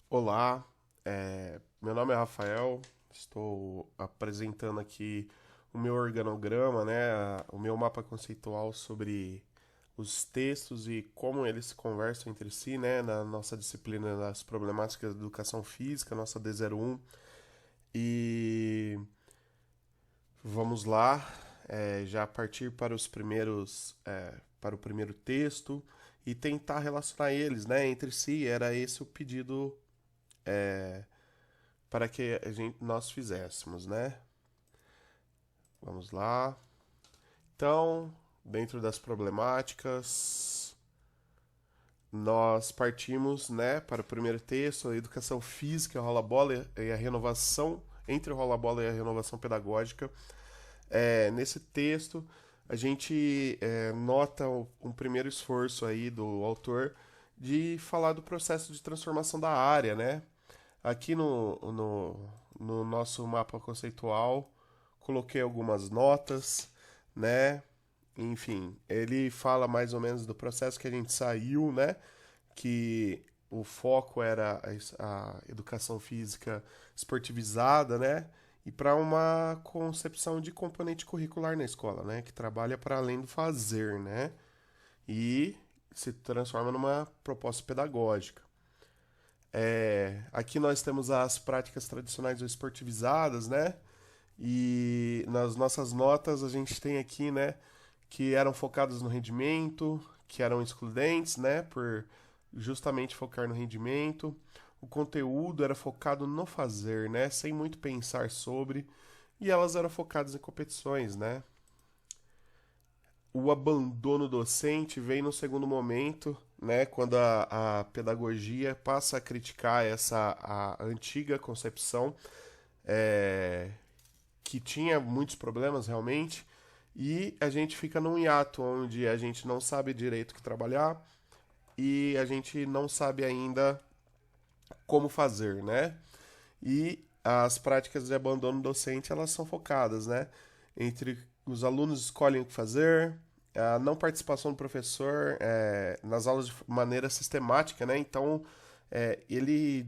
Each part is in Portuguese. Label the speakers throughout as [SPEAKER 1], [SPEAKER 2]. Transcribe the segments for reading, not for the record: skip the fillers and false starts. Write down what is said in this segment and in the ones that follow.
[SPEAKER 1] Olá, meu nome é Rafael, estou apresentando aqui o meu organograma, né, o meu mapa conceitual sobre os textos e como eles se conversam entre si, né, na nossa disciplina das problemáticas da educação física, nossa D01. E vamos lá, já partir para para o primeiro texto e tentar relacionar eles, né, entre si. Era esse o pedido para que nós fizéssemos, né? Vamos lá. Então, dentro das problemáticas, nós partimos, né, para o primeiro texto, a educação física, a rola-bola e a renovação, entre o rola-bola e a renovação pedagógica. Nesse texto, a gente nota um primeiro esforço aí do autor de falar do processo de transformação da área, né? Aqui no nosso mapa conceitual, coloquei algumas notas, né? Enfim, ele fala mais ou menos do processo que a gente saiu, né? Que o foco era a educação física esportivizada, né? E para uma concepção de componente curricular na escola, né? Que trabalha para além do fazer, né? E se transforma numa proposta pedagógica. Aqui nós temos as práticas tradicionais ou esportivizadas, né? E nas nossas notas a gente tem aqui, né, que eram focadas no rendimento, que eram excludentes, né, por justamente focar no rendimento. O conteúdo era focado no fazer, né, sem muito pensar sobre, e elas eram focadas em competições, né? O abandono docente vem no segundo momento, né, quando a pedagogia passa a criticar a antiga concepção, é, que tinha muitos problemas realmente, e a gente fica num hiato onde a gente não sabe direito o que trabalhar e a gente não sabe ainda como fazer, né? E as práticas de abandono docente, elas são focadas, né? Entre os alunos escolhem o que fazer, a não participação do professor nas aulas de maneira sistemática, né? Então, ele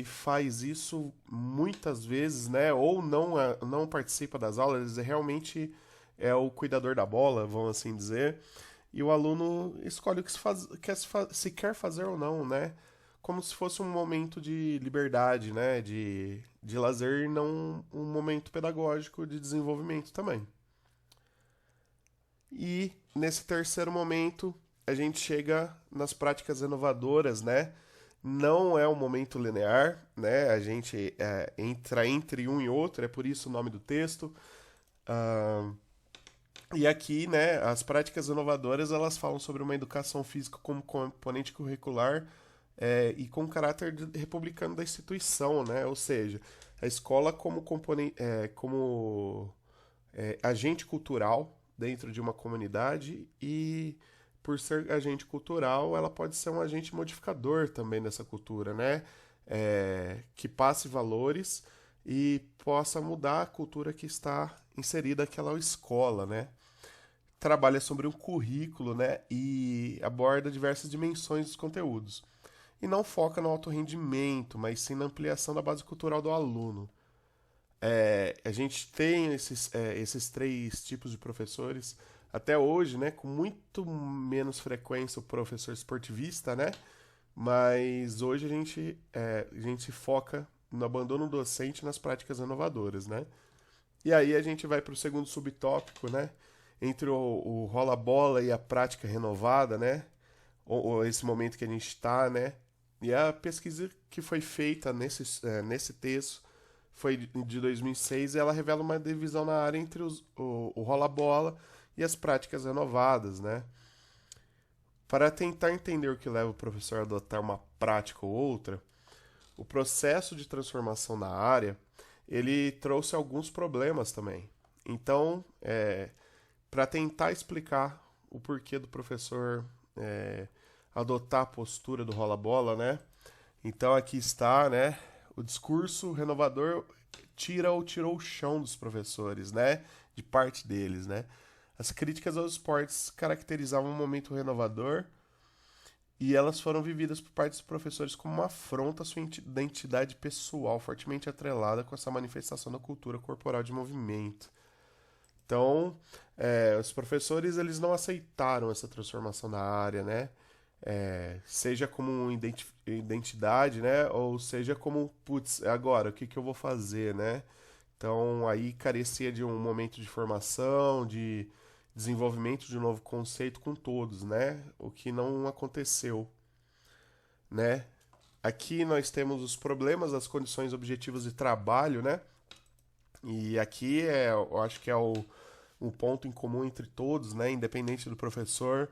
[SPEAKER 1] faz isso muitas vezes, né? Ou não participa das aulas, ele realmente é o cuidador da bola, vamos assim dizer. E o aluno escolhe o que se quer fazer ou não, né? Como se fosse um momento de liberdade, né? De lazer e não um momento pedagógico de desenvolvimento também. E nesse terceiro momento, a gente chega nas práticas inovadoras, né? Não é um momento linear, né? A gente entra entre um e outro, é por isso o nome do texto. Ah, e aqui, né, as práticas inovadoras, elas falam sobre uma educação física como componente curricular e com caráter republicano da instituição, né? Ou seja, a escola como componente, agente cultural dentro de uma comunidade e por ser agente cultural, ela pode ser um agente modificador também dessa cultura, né? Que passe valores e possa mudar a cultura que está inserida aquela escola, né? Trabalha sobre um currículo, né? E aborda diversas dimensões dos conteúdos. E não foca no alto rendimento, mas sim na ampliação da base cultural do aluno. A gente tem esses três tipos de professores até hoje, né? Com muito menos frequência o professor esportivista, né? Mas hoje a gente foca no abandono docente e nas práticas inovadoras, né? E aí a gente vai para o segundo subtópico, né? Entre o rola-bola e a prática renovada, né? Ou esse momento que a gente está, né? E a pesquisa que foi feita nesse texto foi de 2006 e ela revela uma divisão na área entre o rola-bola e as práticas renovadas, né? Para tentar entender o que leva o professor a adotar uma prática ou outra, o processo de transformação na área ele trouxe alguns problemas também. Então, para tentar explicar o porquê do professor é, adotar a postura do rola-bola, né? Então aqui está, né? O discurso renovador tirou o chão dos professores, né? De parte deles, né? As críticas aos esportes caracterizavam um momento renovador e elas foram vividas por parte dos professores como uma afronta à sua identidade pessoal, fortemente atrelada com essa manifestação da cultura corporal de movimento. Então, os professores eles não aceitaram essa transformação da área, né? Seja como identidade, né? Ou seja como, putz, agora, o que que eu vou fazer, né? Então, aí carecia de um momento de formação, de desenvolvimento de um novo conceito com todos, né? O que não aconteceu, né? Aqui nós temos os problemas das condições objetivas de trabalho, né? E aqui eu acho que é o ponto em comum entre todos, né? Independente do professor,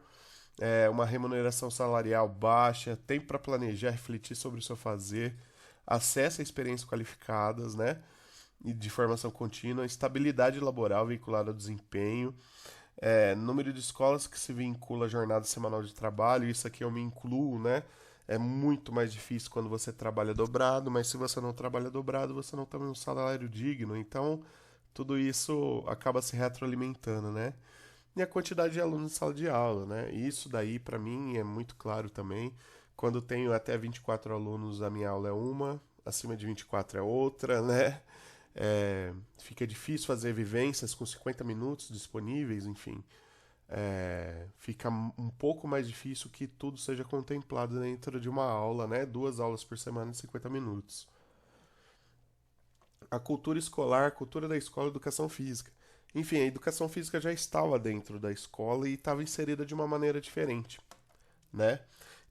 [SPEAKER 1] uma remuneração salarial baixa, tempo para planejar, refletir sobre o seu fazer, acesso a experiências qualificadas, né? E de formação contínua, estabilidade laboral vinculada ao desempenho, número de escolas que se vincula à jornada semanal de trabalho, isso aqui eu me incluo, né? É muito mais difícil quando você trabalha dobrado, mas se você não trabalha dobrado, você não tem um salário digno. Então, tudo isso acaba se retroalimentando, né? E a quantidade de alunos em sala de aula, né? Isso daí, para mim, é muito claro também. Quando tenho até 24 alunos, a minha aula é uma, acima de 24 é outra, né? Fica difícil fazer vivências com 50 minutos disponíveis, enfim. Fica um pouco mais difícil que tudo seja contemplado dentro de uma aula, né? 2 aulas por semana de 50 minutos. A cultura escolar, a cultura da escola, a educação física. Enfim, a educação física já estava dentro da escola e estava inserida de uma maneira diferente, né?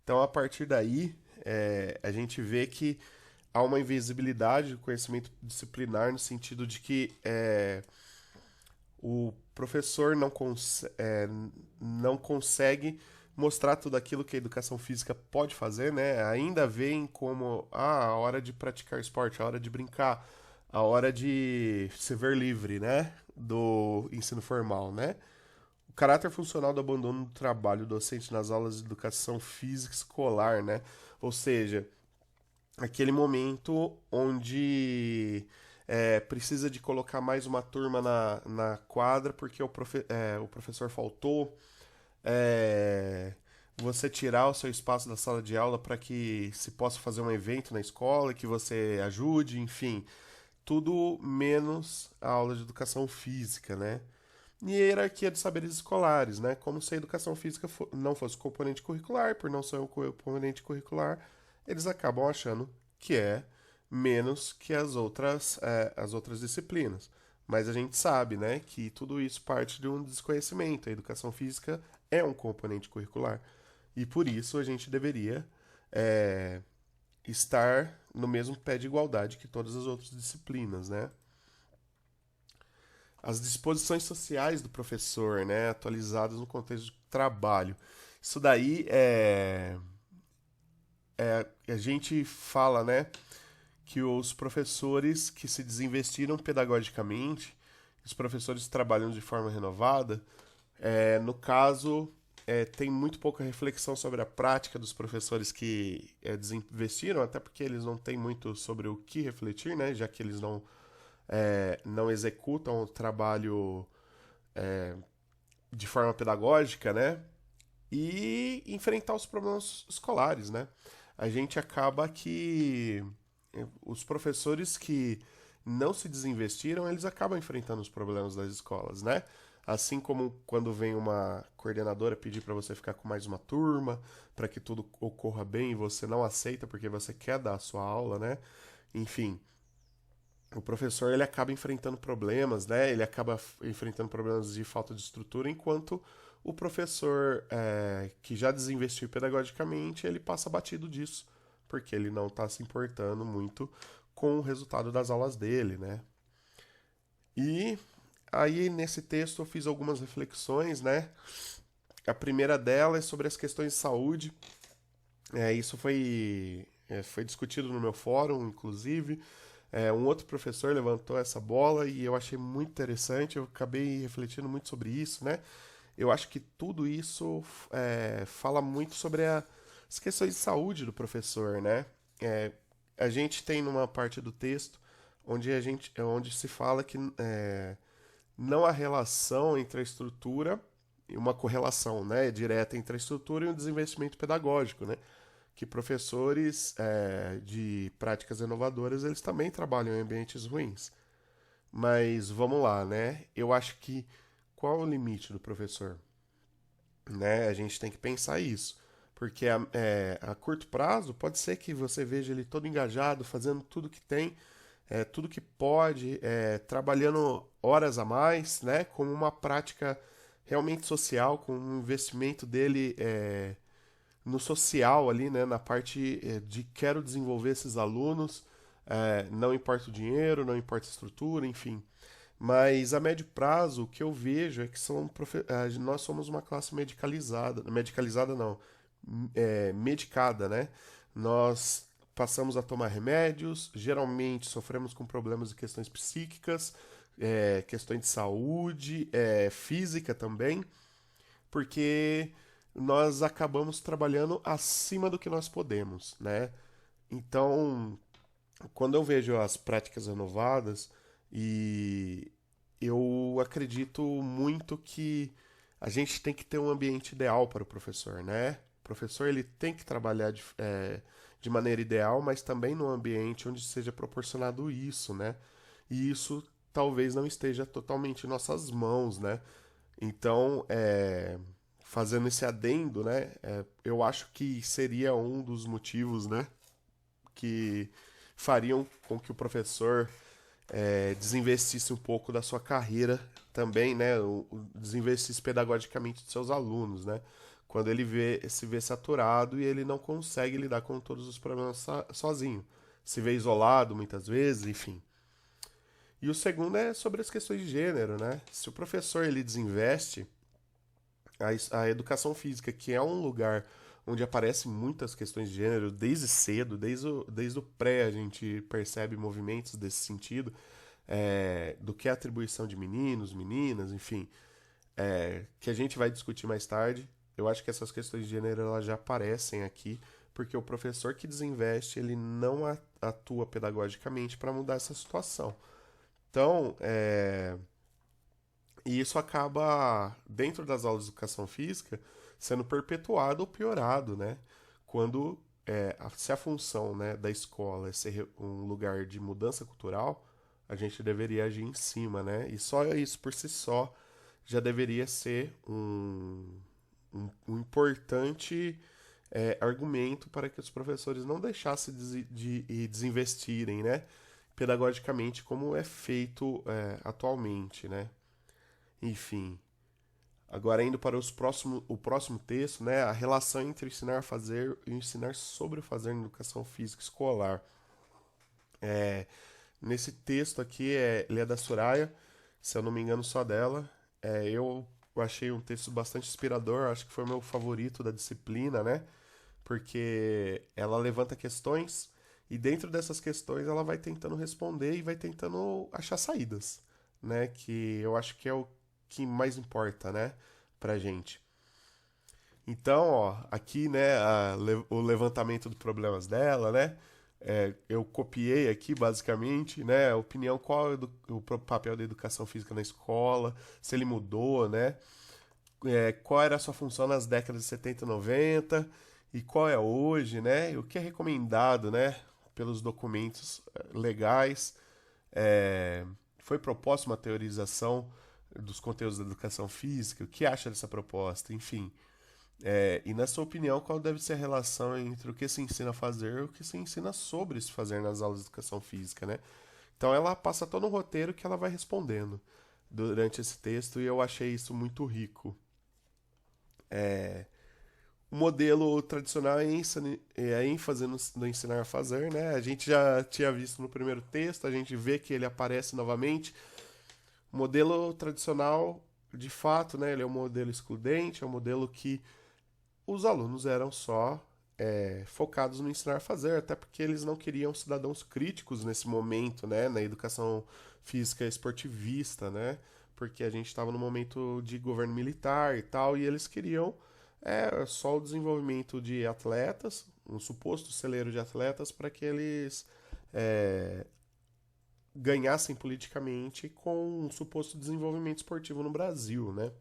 [SPEAKER 1] Então, a partir daí, a gente vê que há uma invisibilidade do conhecimento disciplinar no sentido de que o professor não consegue mostrar tudo aquilo que a educação física pode fazer, né? Ainda veem como a hora de praticar esporte, a hora de brincar, a hora de se ver livre, né? Do ensino formal, né? O caráter funcional do abandono do trabalho docente nas aulas de educação física escolar, né? Ou seja, aquele momento onde precisa de colocar mais uma turma na quadra porque o professor faltou, é, você tirar o seu espaço da sala de aula para que se possa fazer um evento na escola, que você ajude, enfim, tudo menos a aula de educação física, né? E a hierarquia de saberes escolares, né? Como se a educação física não fosse componente curricular, por não ser um componente curricular, eles acabam achando que é menos que as outras disciplinas. Mas a gente sabe, né, que tudo isso parte de um desconhecimento. A educação física é um componente curricular. E por isso a gente deveria é, estar no mesmo pé de igualdade que todas as outras disciplinas, né? As disposições sociais do professor, né, atualizadas no contexto de trabalho. Isso daí a gente fala, né, que os professores que se desinvestiram pedagogicamente, os professores que trabalham de forma renovada, no caso, tem muito pouca reflexão sobre a prática dos professores que desinvestiram, até porque eles não têm muito sobre o que refletir, né, já que eles não executam o trabalho de forma pedagógica, né? E enfrentar os problemas escolares, né? A gente acaba que os professores que não se desinvestiram, eles acabam enfrentando os problemas das escolas, né? Assim como quando vem uma coordenadora pedir para você ficar com mais uma turma, para que tudo ocorra bem e você não aceita porque você quer dar a sua aula, né? Enfim, o professor ele acaba enfrentando problemas, né? Ele acaba enfrentando problemas de falta de estrutura, enquanto o professor que já desinvestiu pedagogicamente, ele passa batido disso, porque ele não está se importando muito com o resultado das aulas dele, né? E aí nesse texto eu fiz algumas reflexões, né? A primeira delas é sobre as questões de saúde. Isso foi discutido no meu fórum, inclusive. Um outro professor levantou essa bola e eu achei muito interessante. Eu acabei refletindo muito sobre isso, né? Eu acho que tudo isso fala muito sobre as questões de saúde do professor, né? É, a gente tem numa parte do texto onde se fala que não há relação entre a estrutura uma correlação, né, direta entre a estrutura e o desinvestimento pedagógico, né? Que professores de práticas inovadoras, eles também trabalham em ambientes ruins. Mas vamos lá, né? Eu acho que qual é o limite do professor? Né? A gente tem que pensar isso. Porque a curto prazo pode ser que você veja ele todo engajado, fazendo tudo que tem, tudo que pode, trabalhando horas a mais, né? Como uma prática realmente social, com um investimento dele no social ali, né? Na parte de quero desenvolver esses alunos, não importa o dinheiro, não importa a estrutura, enfim. Mas a médio prazo, o que eu vejo é que nós somos uma classe medicalizada não, medicada, né? Nós passamos a tomar remédios, geralmente sofremos com problemas e questões psíquicas, questões de saúde, física também, porque nós acabamos trabalhando acima do que nós podemos, né? Então, quando eu vejo as práticas renovadas e eu acredito muito que a gente tem que ter um ambiente ideal para o professor, né? O professor ele tem que trabalhar de maneira ideal, mas também num ambiente onde seja proporcionado isso, né? E isso talvez não esteja totalmente em nossas mãos, né? Então, fazendo esse adendo, né? Eu acho que seria um dos motivos, né? Que fariam com que o professor desinvestisse um pouco da sua carreira também, né? Desinvestisse pedagogicamente dos seus alunos, né? Quando ele se vê saturado e ele não consegue lidar com todos os problemas sozinho. Se vê isolado muitas vezes, enfim. E o segundo é sobre as questões de gênero, né? Se o professor ele desinveste, a educação física, que é um lugar onde aparecem muitas questões de gênero desde cedo, desde o pré a gente percebe movimentos desse sentido, do que é a atribuição de meninos, meninas, enfim, que a gente vai discutir mais tarde. Eu acho que essas questões de gênero elas já aparecem aqui, porque o professor que desinveste, ele não atua pedagogicamente para mudar essa situação. Então, e isso acaba, dentro das aulas de educação física, sendo perpetuado ou piorado, né? Quando, se a função, né, da escola é ser um lugar de mudança cultural, a gente deveria agir em cima, né? E só isso por si só já deveria ser um importante argumento para que os professores não deixassem de desinvestirem, né? Pedagogicamente, como é feito atualmente, né? Enfim, agora indo para o próximo texto, né, a relação entre ensinar a fazer e ensinar sobre o fazer na educação física escolar. Nesse texto aqui, ele é da Soraya, se eu não me engano só dela. Eu achei um texto bastante inspirador, acho que foi o meu favorito da disciplina, né? Porque ela levanta questões e dentro dessas questões ela vai tentando responder e vai tentando achar saídas, né? Que eu acho que é o que mais importa, né, pra gente. Então, ó, aqui, né, o levantamento dos problemas dela, né? Eu copiei aqui, basicamente, né, a opinião, qual é o papel da educação física na escola, se ele mudou, né? Qual era a sua função nas décadas de 70 e 90 e qual é hoje, né? O que é recomendado, né, pelos documentos legais. É, Foi proposta uma teorização dos conteúdos da educação física, o que acha dessa proposta, enfim. E na sua opinião, qual deve ser a relação entre o que se ensina a fazer e o que se ensina sobre se fazer nas aulas de educação física, né? Então ela passa todo um roteiro que ela vai respondendo durante esse texto e eu achei isso muito rico. O modelo tradicional é a ênfase no ensinar a fazer, né? A gente já tinha visto no primeiro texto, a gente vê que ele aparece novamente. O modelo tradicional, de fato, né, ele é um modelo excludente, é um modelo que os alunos eram só focados no ensinar a fazer, até porque eles não queriam cidadãos críticos nesse momento, né, na educação física esportivista, né, porque a gente estava no momento de governo militar e tal, e eles queriam só o desenvolvimento de atletas, um suposto celeiro de atletas, para que eles é, ganhassem politicamente com um suposto desenvolvimento esportivo no Brasil, né?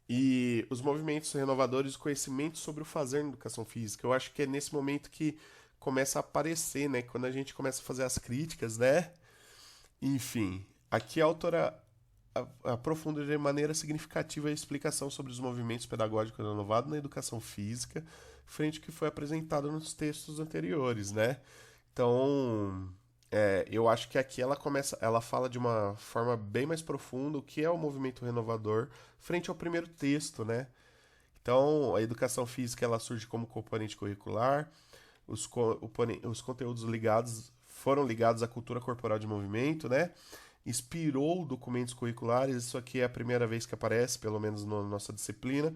[SPEAKER 1] E os movimentos renovadores e conhecimento sobre o fazer na educação física. Eu acho que é nesse momento que começa a aparecer, né? Quando a gente começa a fazer as críticas, né? Enfim, aqui a autora aprofunda de maneira significativa a explicação sobre os movimentos pedagógicos renovados na educação física, frente ao que foi apresentado nos textos anteriores, né? Então, eu acho que aqui ela fala de uma forma bem mais profunda o que é o movimento renovador frente ao primeiro texto, né? Então, a educação física ela surge como componente curricular, os conteúdos ligados foram ligados à cultura corporal de movimento, né? Inspirou documentos curriculares, isso aqui é a primeira vez que aparece, pelo menos na nossa disciplina,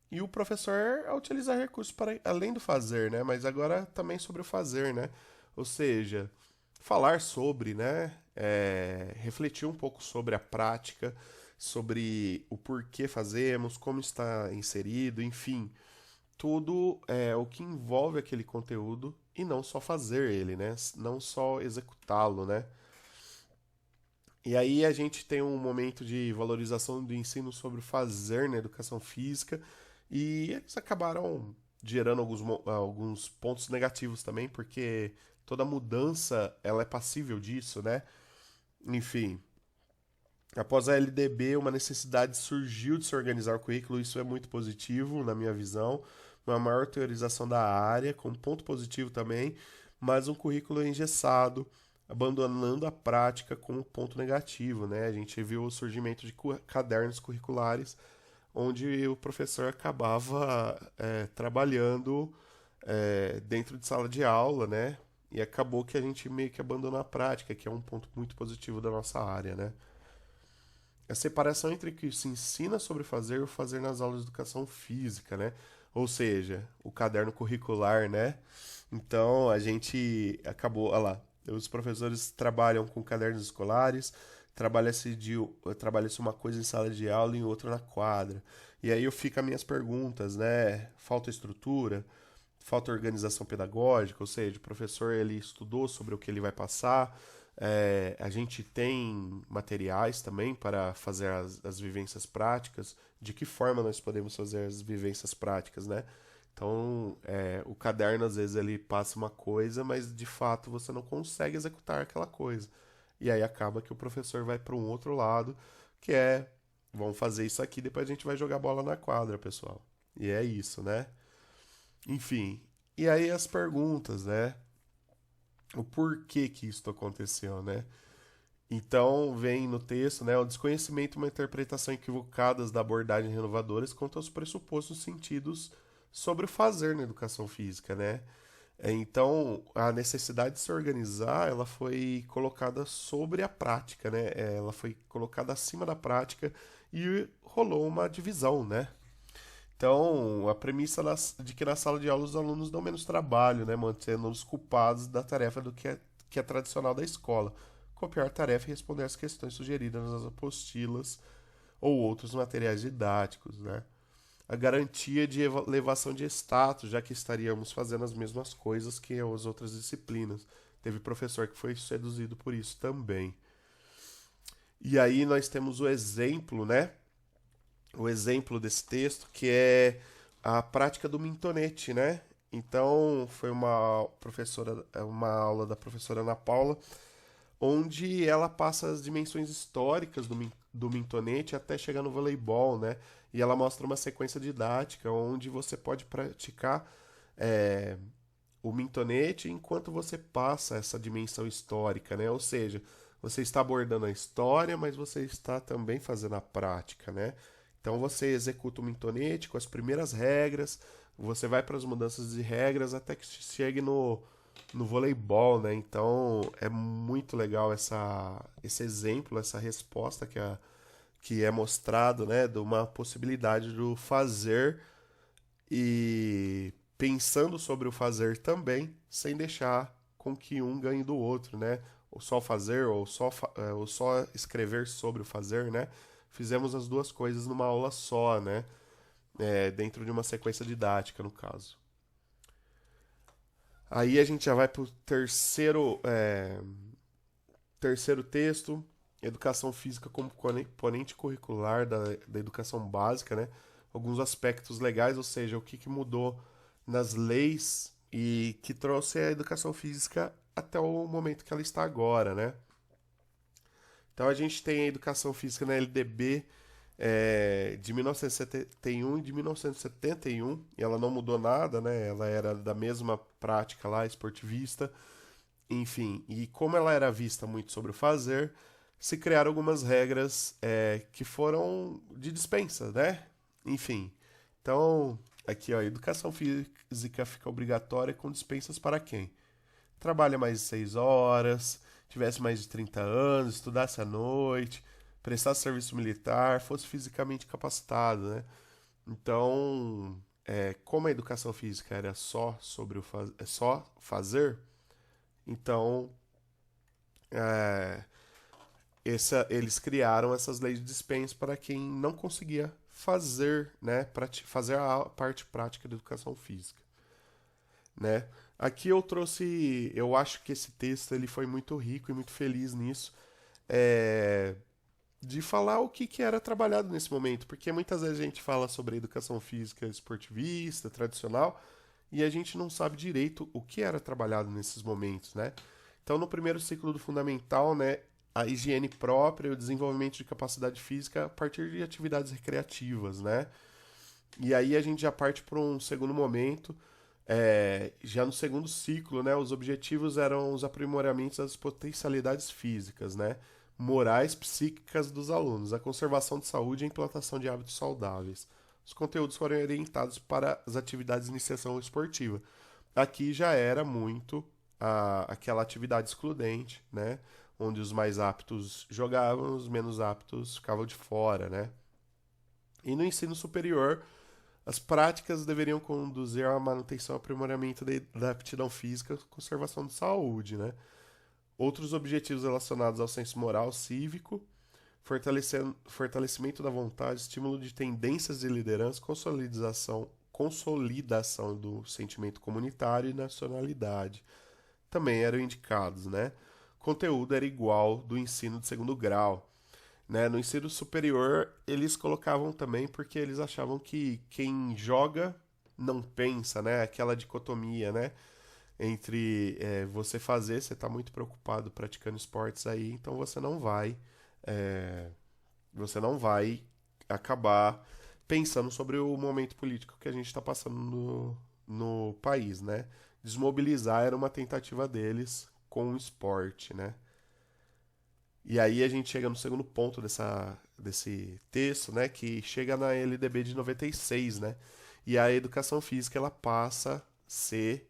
[SPEAKER 1] e o professor a utilizar recursos para além do fazer, né? Mas agora também sobre o fazer, né? Ou seja, falar sobre, né? Refletir um pouco sobre a prática, sobre o porquê fazemos, como está inserido, enfim, tudo é o que envolve aquele conteúdo e não só fazer ele, né? Não só executá-lo, né? E aí a gente tem um momento de valorização do ensino sobre o fazer na educação física e eles acabaram gerando alguns pontos negativos também, porque toda mudança ela é passível disso, né? Enfim, após a LDB, uma necessidade surgiu de se organizar o currículo, isso é muito positivo na minha visão, uma maior teorização da área, com ponto positivo também, mas um currículo engessado, abandonando a prática com um ponto negativo, né? A gente viu o surgimento de cadernos curriculares, onde o professor acabava trabalhando dentro de sala de aula, né? E acabou que a gente meio que abandonou a prática, que é um ponto muito positivo da nossa área, né? A separação entre o que se ensina sobre fazer e o fazer nas aulas de educação física, né? Ou seja, o caderno curricular, né? Então a gente acabou, olha lá, os professores trabalham com cadernos escolares, trabalha-se uma coisa em sala de aula e outra na quadra. E aí eu fico as minhas perguntas, né? Falta estrutura, falta organização pedagógica, ou seja, o professor ele estudou sobre o que ele vai passar. A gente tem materiais também para fazer as vivências práticas. De que forma nós podemos fazer as vivências práticas, né? Então, o caderno às vezes ele passa uma coisa, mas de fato você não consegue executar aquela coisa. E aí acaba que o professor vai para um outro lado, que é, vamos fazer isso aqui, depois a gente vai jogar bola na quadra, pessoal. E é isso, né? Enfim, e aí as perguntas, né? O porquê que isso aconteceu, né? Então, vem no texto, né, o desconhecimento e uma interpretação equivocadas da abordagem renovadora quanto aos pressupostos sentidos sobre o fazer na educação física, né? Então, a necessidade de se organizar, ela foi colocada sobre a prática, né? Ela foi colocada acima da prática e rolou uma divisão, né? Então, a premissa de que na sala de aula os alunos dão menos trabalho, né, mantendo-os culpados da tarefa que é tradicional da escola, copiar a tarefa e responder às questões sugeridas nas apostilas ou outros materiais didáticos, né? A garantia de elevação de status, já que estaríamos fazendo as mesmas coisas que as outras disciplinas. Teve professor que foi seduzido por isso também. E aí nós temos o exemplo, né, o exemplo desse texto, que é a prática do mintonete, né? Então, foi uma aula da professora Ana Paula, onde ela passa as dimensões históricas do mintonete até chegar no voleibol, né? E ela mostra uma sequência didática onde você pode praticar é, o mintonete enquanto você passa essa dimensão histórica, né? Ou seja, você está abordando a história, mas você está também fazendo a prática, né? Então você executa o mintonete com as primeiras regras, você vai para as mudanças de regras até que chegue no voleibol, né? Então é muito legal esse exemplo, essa resposta que é mostrado, né? De uma possibilidade do fazer e pensando sobre o fazer também, sem deixar com que um ganhe do outro, né? Ou só fazer, ou só escrever sobre o fazer, né? Fizemos as duas coisas numa aula só, né? Dentro de uma sequência didática, no caso. Aí a gente já vai para o terceiro texto, educação física como componente curricular da educação básica, né? Alguns aspectos legais, ou seja, o que, que mudou nas leis e que trouxe a educação física até o momento que ela está agora, né? Então a gente tem a educação física na LDB de 1971 e de 1971, e ela não mudou nada, né? Ela era da mesma prática lá, esportivista, enfim. E como ela era vista muito sobre o fazer, se criaram algumas regras que foram de dispensa, né? Enfim. Então, aqui, ó, a educação física fica obrigatória com dispensas para quem? Trabalha mais de 6 horas, tivesse mais de 30 anos, estudasse à noite, prestasse serviço militar, fosse fisicamente capacitado, né? Então, como a educação física era só sobre só fazer, então é, eles criaram essas leis de dispensa para quem não conseguia fazer, né, fazer a parte prática da educação física, né? Aqui eu trouxe, eu acho que esse texto ele foi muito rico e muito feliz nisso, é, de falar o que, que era trabalhado nesse momento, porque muitas vezes a gente fala sobre a educação física esportivista, tradicional, e a gente não sabe direito o que era trabalhado nesses momentos, né? Então, no primeiro ciclo do fundamental, né, a higiene própria e o desenvolvimento de capacidade física a partir de atividades recreativas, né? E aí a gente já parte para um segundo momento, já no segundo ciclo, né, os objetivos eram os aprimoramentos das potencialidades físicas, né, morais, psíquicas dos alunos, a conservação de saúde e a implantação de hábitos saudáveis. Os conteúdos foram orientados para as atividades de iniciação esportiva. Aqui já era muito aquela atividade excludente, né, onde os mais aptos jogavam, os menos aptos ficavam de fora, né. E no ensino superior, as práticas deveriam conduzir à manutenção e aprimoramento da aptidão física e conservação de saúde, né? Outros objetivos relacionados ao senso moral cívico, fortalecimento da vontade, estímulo de tendências de liderança, consolidação do sentimento comunitário e nacionalidade também eram indicados, né? Conteúdo era igual do ensino de segundo grau, né? No ensino superior, eles colocavam também porque eles achavam que quem joga não pensa, né? Aquela dicotomia, né? Entre você fazer, você está muito preocupado praticando esportes aí, então é, você não vai acabar pensando sobre o momento político que a gente está passando no país, né? Desmobilizar era uma tentativa deles com o esporte, né? E aí a gente chega no segundo ponto desse texto, né, que chega na LDB de 96, né? E a educação física ela passa a ser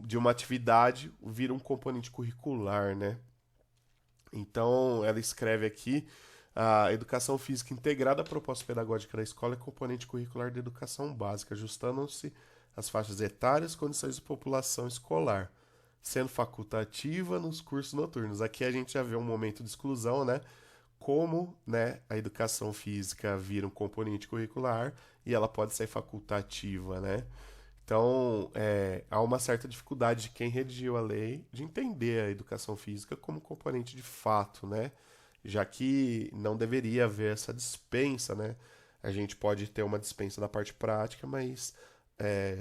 [SPEAKER 1] de uma atividade vira um componente curricular, né? Então ela escreve aqui a educação física integrada à proposta pedagógica da escola é componente curricular da educação básica, ajustando-se às faixas etárias, condições de população escolar, sendo facultativa nos cursos noturnos. Aqui a gente já vê um momento de exclusão, né? Como, né, a educação física vira um componente curricular e ela pode ser facultativa, né? Então, há uma certa dificuldade de quem redigiu a lei de entender a educação física como componente de fato, né? Já que não deveria haver essa dispensa, né? A gente pode ter uma dispensa da parte prática, mas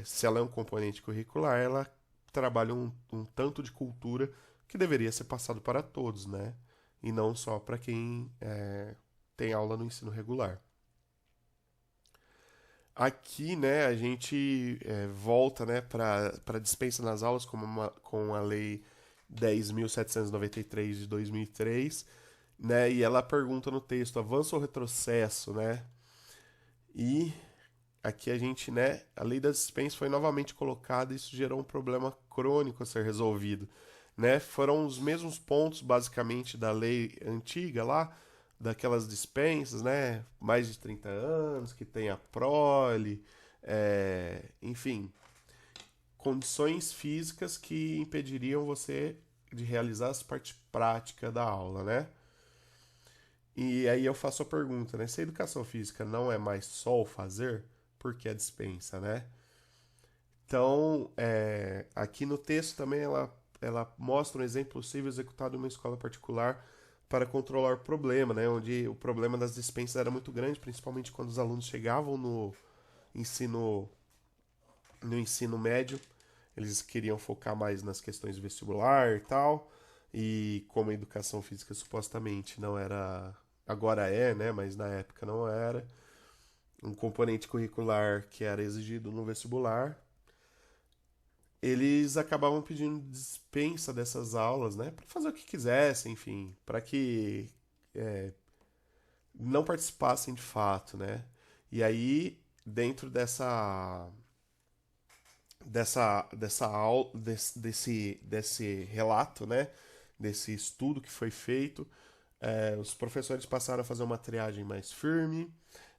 [SPEAKER 1] se ela é um componente curricular, ela trabalha um tanto de cultura que deveria ser passado para todos, né? E não só para quem tem aula no ensino regular. Aqui, né, a gente volta, né, para dispensa nas aulas com a Lei 10.793 de 2003, né, e ela pergunta no texto, avanço ou retrocesso, né, e aqui a gente, né, a lei da dispensa foi novamente colocada e isso gerou um problema crônico a ser resolvido, né? Foram os mesmos pontos, basicamente, da lei antiga lá, daquelas dispensas, né? Mais de 30 anos, que tem a prole, enfim, condições físicas que impediriam você de realizar as partes práticas da aula, né? E aí eu faço a pergunta, né? Se a educação física não é mais só o fazer, por que a dispensa, né? Então, aqui no texto também ela mostra um exemplo possível executado em uma escola particular para controlar o problema, né? Onde o problema das dispensas era muito grande, principalmente quando os alunos chegavam ensino, no ensino médio. Eles queriam focar mais nas questões de vestibular e tal. E como a educação física supostamente não era. Agora é, né? Mas na época não era. Um componente curricular que era exigido no vestibular. Eles acabavam pedindo dispensa dessas aulas, né? Para fazer o que quisessem, enfim. Para que não participassem de fato, né? E aí, dentro dessa aula, desse relato, né? Desse estudo que foi feito, os professores passaram a fazer uma triagem mais firme,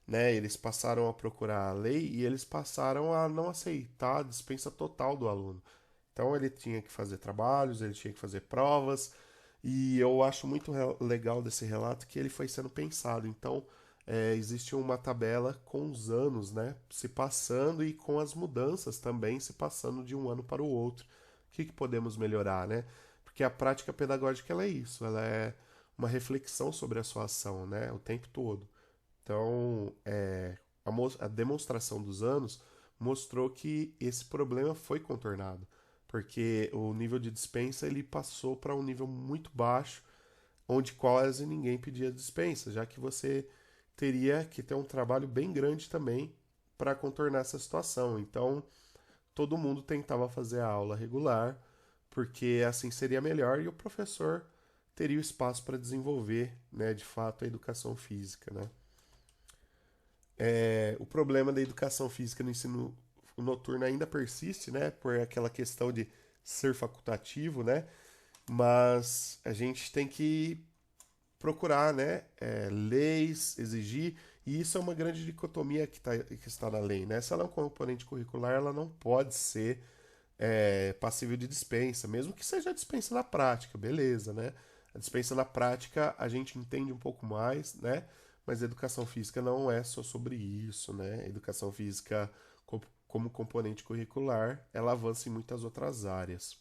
[SPEAKER 1] né? Eles passaram a procurar a lei e eles passaram a não aceitar a dispensa total do aluno. Então ele tinha que fazer trabalhos, ele tinha que fazer provas, e eu acho muito legal desse relato que ele foi sendo pensado. Então existe uma tabela com os anos, né, se passando e com as mudanças também se passando de um ano para o outro. O que podemos melhorar, né? Porque a prática pedagógica ela é isso, ela é uma reflexão sobre a sua ação, né, o tempo todo. Então, a demonstração dos anos mostrou que esse problema foi contornado, porque o nível de dispensa ele passou para um nível muito baixo, onde quase ninguém pedia dispensa, já que você teria que ter um trabalho bem grande também para contornar essa situação. Então, todo mundo tentava fazer a aula regular, porque assim seria melhor e o professor teria o espaço para desenvolver, né, de fato, a educação física, né? O problema da educação física no ensino noturno ainda persiste, né? Por aquela questão de ser facultativo, né? Mas a gente tem que procurar, né? Leis, exigir, e isso é uma grande dicotomia que está na lei, né? Se ela é um componente curricular, ela não pode ser passível de dispensa, mesmo que seja dispensa na prática, beleza, né? A dispensa na prática a gente entende um pouco mais, né? Mas a educação física não é só sobre isso, né? A educação física, como componente curricular, ela avança em muitas outras áreas.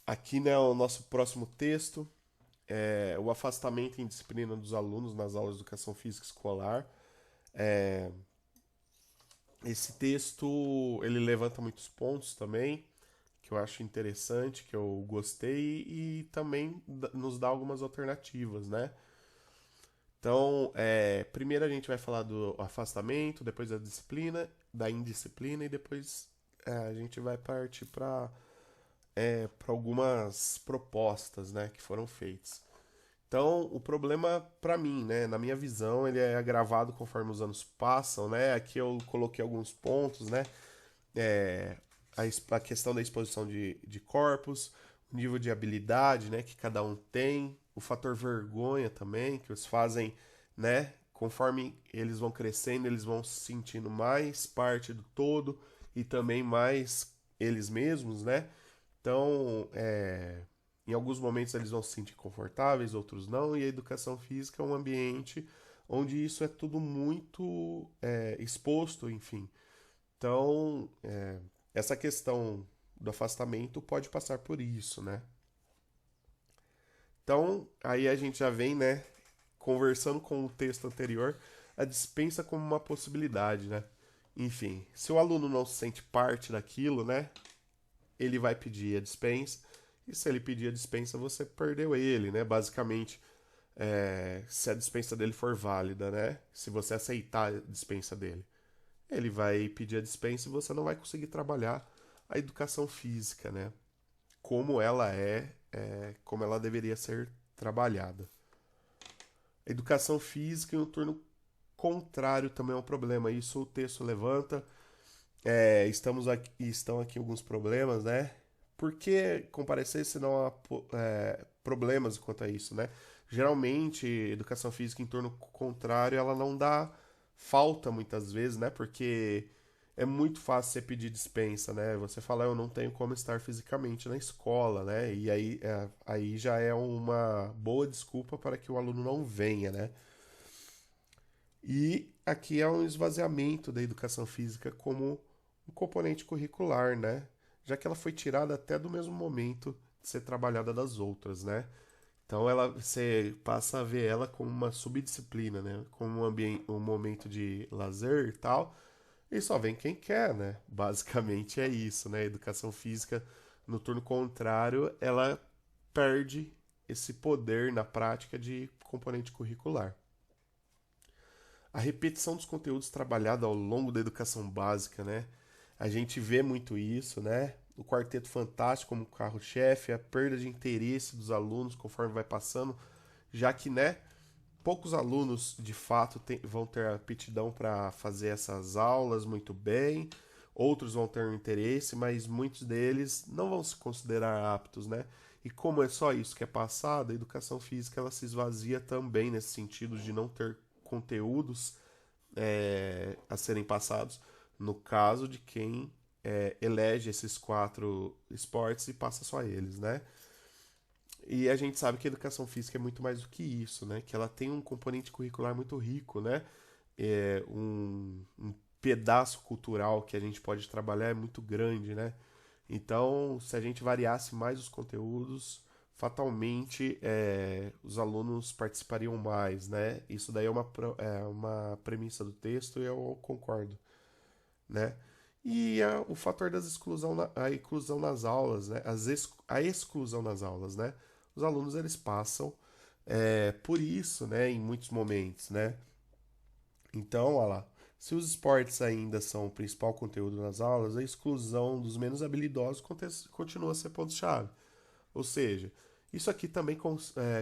[SPEAKER 1] Aqui, né, o nosso próximo texto é o afastamento em disciplina dos alunos nas aulas de educação física escolar. Esse texto ele levanta muitos pontos também que eu acho interessante, que eu gostei e também nos dá algumas alternativas, né? Então, primeiro a gente vai falar do afastamento, depois da disciplina, da indisciplina e depois a gente vai partir para algumas propostas, né, que foram feitas. Então, o problema para mim, né, na minha visão, ele é agravado conforme os anos passam, né? Aqui eu coloquei alguns pontos, né? É, a questão da exposição de corpos, o nível de habilidade, né, que cada um tem, o fator vergonha também, que os fazem, né, conforme eles vão crescendo, eles vão se sentindo mais parte do todo e também mais eles mesmos, né? Então, em alguns momentos eles vão se sentir confortáveis, outros não, e a educação física é um ambiente onde isso é tudo muito exposto, enfim. Então, essa questão do afastamento pode passar por isso, né? Então, aí a gente já vem, né, conversando com o texto anterior, a dispensa como uma possibilidade, né? Enfim, se o aluno não se sente parte daquilo, né, ele vai pedir a dispensa, e se ele pedir a dispensa, você perdeu ele, né? Basicamente, se a dispensa dele for válida, né? Se você aceitar a dispensa dele. Ele vai pedir a dispensa e você não vai conseguir trabalhar a educação física, né? Como ela como ela deveria ser trabalhada. A educação física em um turno contrário também é um problema. Isso o texto levanta. Estão aqui alguns problemas, né? Por que comparecer se não há problemas quanto a isso, né? Geralmente, educação física em turno contrário, ela não dá falta muitas vezes, né? Porque é muito fácil você pedir dispensa, né? Você fala, eu não tenho como estar fisicamente na escola, né? E aí já é uma boa desculpa para que o aluno não venha, né? E aqui é um esvaziamento da educação física como um componente curricular, né? Já que ela foi tirada até do mesmo momento de ser trabalhada das outras, né? Então você passa a ver ela como uma subdisciplina, né? Como um momento de lazer e tal. E só vem quem quer, né? Basicamente é isso, né? Educação física, no turno contrário, ela perde esse poder na prática de componente curricular. A repetição dos conteúdos trabalhados ao longo da educação básica, né? A gente vê muito isso, né? O Quarteto Fantástico como carro-chefe, a perda de interesse dos alunos conforme vai passando, já que, né, poucos alunos de fato vão ter aptidão para fazer essas aulas muito bem, outros vão ter um interesse, mas muitos deles não vão se considerar aptos, né? E como é só isso que é passado, a educação física ela se esvazia também nesse sentido de não ter conteúdos a serem passados, no caso de quem elege esses 4 esportes e passa só eles, né? E a gente sabe que a educação física é muito mais do que isso, né? Que ela tem um componente curricular muito rico, né? Um pedaço cultural que a gente pode trabalhar é muito grande, né? Então, se a gente variasse mais os conteúdos, fatalmente os alunos participariam mais, né? Isso daí é uma premissa do texto e eu concordo, né? E o fator das a inclusão nas aulas, né? A exclusão nas aulas, né? Os alunos eles passam por isso, né? Em muitos momentos, né? Então, olha lá, se os esportes ainda são o principal conteúdo nas aulas, a exclusão dos menos habilidosos continua a ser ponto-chave. Ou seja, isso aqui também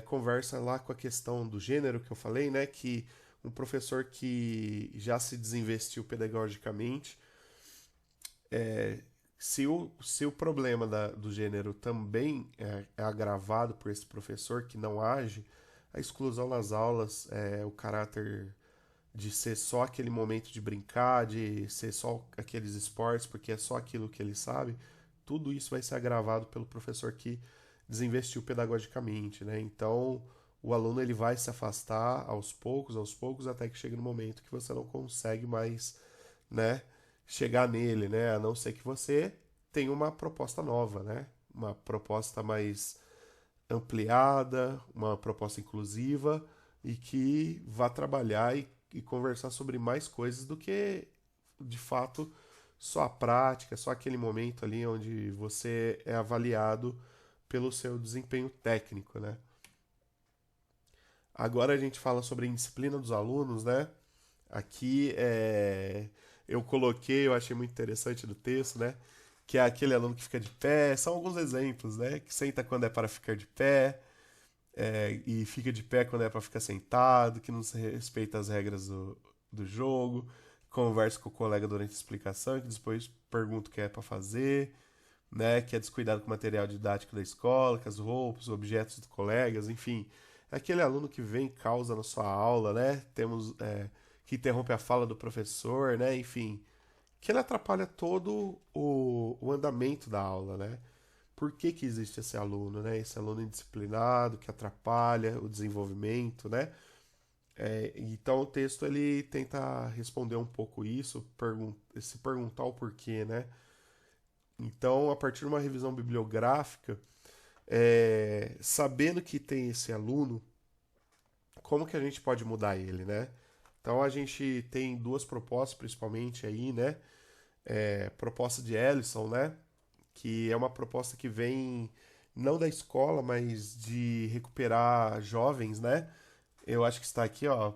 [SPEAKER 1] conversa lá com a questão do gênero que eu falei, né? Que um professor que já se desinvestiu pedagogicamente, se o problema do gênero também é agravado por esse professor que não age, a exclusão nas aulas, o caráter de ser só aquele momento de brincar, de ser só aqueles esportes, porque é só aquilo que ele sabe, tudo isso vai ser agravado pelo professor que desinvestiu pedagogicamente, né? Então, o aluno ele vai se afastar aos poucos, até que chega no momento que você não consegue mais, né, chegar nele, né? A não ser que você tenha uma proposta nova, né? Uma proposta mais ampliada, uma proposta inclusiva e que vá trabalhar e conversar sobre mais coisas do que, de fato, só a prática, só aquele momento ali onde você é avaliado pelo seu desempenho técnico, né? Agora a gente fala sobre a indisciplina dos alunos, né? Aqui eu coloquei, eu achei muito interessante do texto, né? Que é aquele aluno que fica de pé. São alguns exemplos, né? Que senta quando é para ficar de pé, e fica de pé quando é para ficar sentado, que não se respeita as regras do jogo, conversa com o colega durante a explicação, que depois pergunta o que é para fazer, né? Que é descuidado com o material didático da escola, com as roupas, os objetos dos colegas, enfim. É aquele aluno que vem e causa na sua aula, né? Temos que interrompe a fala do professor, né? Enfim, que ele atrapalha todo o andamento da aula, né? Por que que existe esse aluno, né? Esse aluno indisciplinado que atrapalha o desenvolvimento, né? Então o texto ele tenta responder um pouco isso, se perguntar o porquê, né? Então, a partir de uma revisão bibliográfica, sabendo que tem esse aluno, como que a gente pode mudar ele, né? Então a gente tem 2 propostas principalmente aí, né? Proposta de Ellison, né? Que é uma proposta que vem não da escola, mas de recuperar jovens, né? Eu acho que está aqui, ó,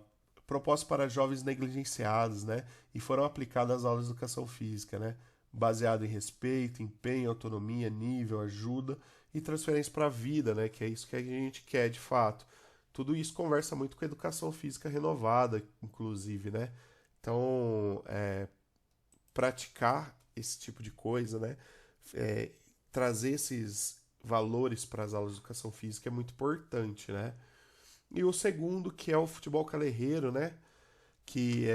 [SPEAKER 1] proposta para jovens negligenciados, né? E foram aplicadas às aulas de educação física, né? Baseado em respeito, empenho, autonomia, nível, ajuda e transferência para a vida, né? Que é isso que a gente quer de fato. Tudo isso conversa muito com a educação física renovada, inclusive, né? Então, praticar esse tipo de coisa, né? É, trazer esses valores para as aulas de educação física é muito importante, né? E o segundo, que é o futebol calerreiro, né? Que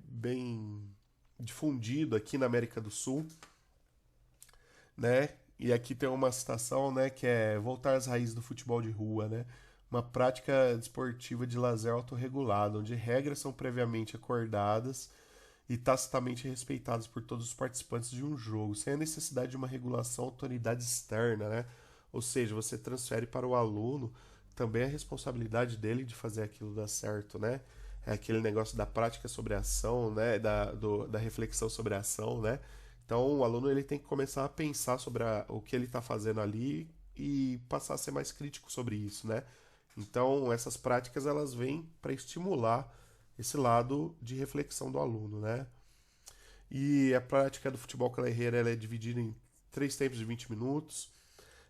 [SPEAKER 1] bem difundido aqui na América do Sul, né? E aqui tem uma citação, né, que é voltar às raízes do futebol de rua, né? Uma prática desportiva de lazer autorregulado, onde regras são previamente acordadas e tacitamente respeitadas por todos os participantes de um jogo, sem a necessidade de uma regulação autoridade externa, né? Ou seja, você transfere para o aluno também a responsabilidade dele de fazer aquilo dar certo, né? É aquele negócio da prática sobre a ação, né? Da reflexão sobre a ação, né? Então, o aluno ele tem que começar a pensar sobre o que ele está fazendo ali e passar a ser mais crítico sobre isso, né? Então, essas práticas elas vêm para estimular esse lado de reflexão do aluno, né? E a prática do futebol carreira ela é dividida em 3 tempos de 20 minutos,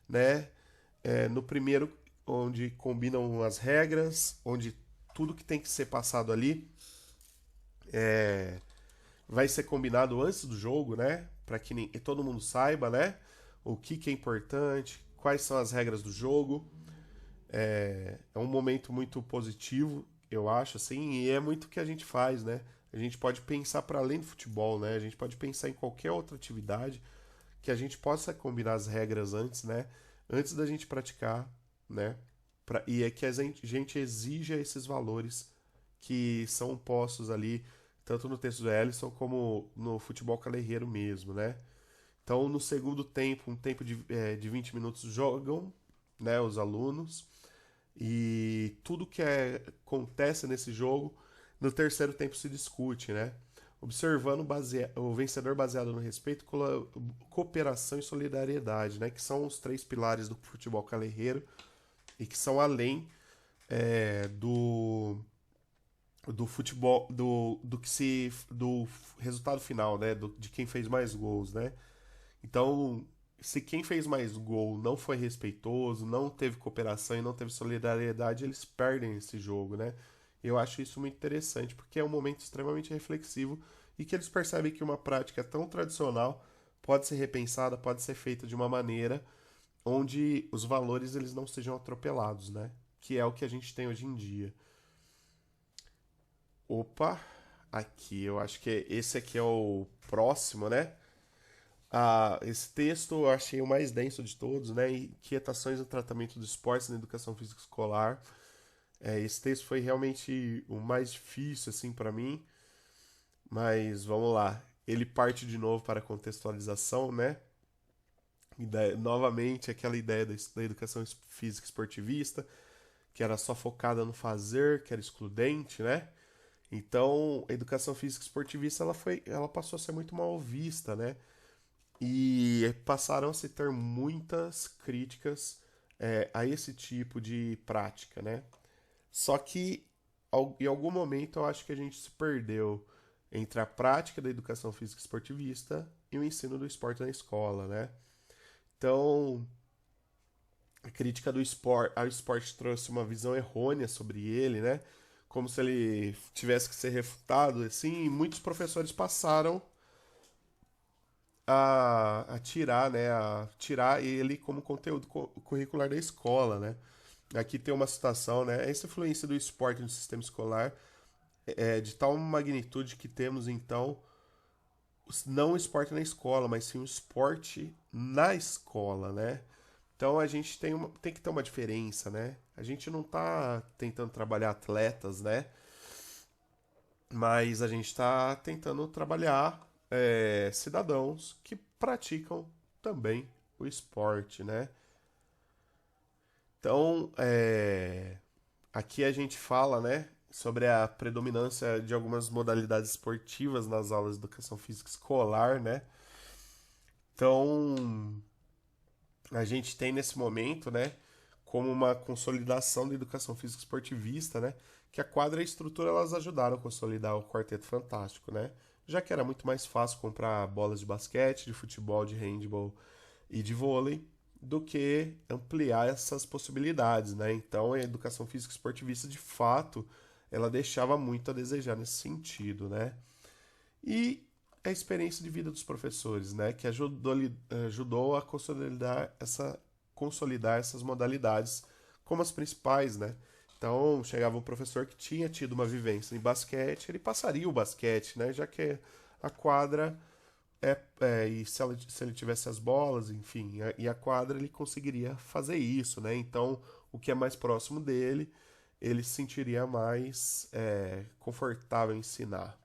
[SPEAKER 1] né? No primeiro, onde combinam as regras, onde tudo que tem que ser passado ali vai ser combinado antes do jogo, né? Para que todo mundo saiba, né? O que é importante, quais são as regras do jogo. É um momento muito positivo, eu acho, assim, e é muito o que a gente faz, né? A gente pode pensar para além do futebol, né? A gente pode pensar em qualquer outra atividade que a gente possa combinar as regras antes, né? Antes da gente praticar, né? E é que a gente exija esses valores que são postos ali, tanto no texto do Ellison como no futebol calerreiro mesmo, né? Então, no segundo tempo, um tempo de 20 minutos, jogam, né, os alunos, e tudo que acontece nesse jogo, no terceiro tempo se discute, né? Observando o vencedor baseado no respeito, cooperação e solidariedade, né? Que são os 3 pilares do futebol calerreiro e que são além do futebol, do resultado final, né? De quem fez mais gols, né? Então, se quem fez mais gol não foi respeitoso, não teve cooperação e não teve solidariedade, eles perdem esse jogo, né? Eu acho isso muito interessante, porque é um momento extremamente reflexivo e que eles percebem que uma prática tão tradicional pode ser repensada, pode ser feita de uma maneira onde os valores eles não sejam atropelados, né? Que é o que a gente tem hoje em dia. Opa, aqui, eu acho que esse aqui é o próximo, né? Esse texto eu achei o mais denso de todos, né? Inquietações no tratamento do esporte na educação física escolar. Esse texto foi realmente o mais difícil, assim, para mim. Mas vamos lá. Ele parte de novo para a contextualização, né? Novamente, aquela ideia da educação física esportivista, que era só focada no fazer, que era excludente, né? Então, a educação física esportivista ela passou a ser muito mal vista, né? E passaram a se ter muitas críticas a esse tipo de prática, né? Só que em algum momento eu acho que a gente se perdeu entre a prática da educação física esportivista e o ensino do esporte na escola, né? Então, a crítica ao esporte trouxe uma visão errônea sobre ele, né? Como se ele tivesse que ser refutado, assim, e muitos professores passaram tirar, né, a tirar ele como conteúdo curricular da escola, né? Aqui tem uma citação, né? Essa influência do esporte no sistema escolar é de tal magnitude que temos então não o esporte na escola, mas sim o esporte na escola, né? Então a gente tem que ter uma diferença, né? A gente não tá tentando trabalhar atletas, né? Mas a gente está tentando trabalhar cidadãos que praticam também o esporte, né? Então, aqui a gente fala, né, sobre a predominância de algumas modalidades esportivas nas aulas de educação física escolar, né? Então, a gente tem nesse momento, né, como uma consolidação da educação física esportivista, né, que a quadra e a estrutura elas ajudaram a consolidar o Quarteto Fantástico, né? Já que era muito mais fácil comprar bolas de basquete, de futebol, de handball e de vôlei do que ampliar essas possibilidades, né? Então, a educação física esportivista, de fato, ela deixava muito a desejar nesse sentido, né? E a experiência de vida dos professores, né? Que ajudou a consolidar essas modalidades como as principais, né? Então, chegava um professor que tinha tido uma vivência em basquete, ele passaria o basquete, né? Já que a quadra e se ele tivesse as bolas, enfim, e a quadra ele conseguiria fazer isso, né? Então, o que é mais próximo dele, ele se sentiria mais confortável em ensinar.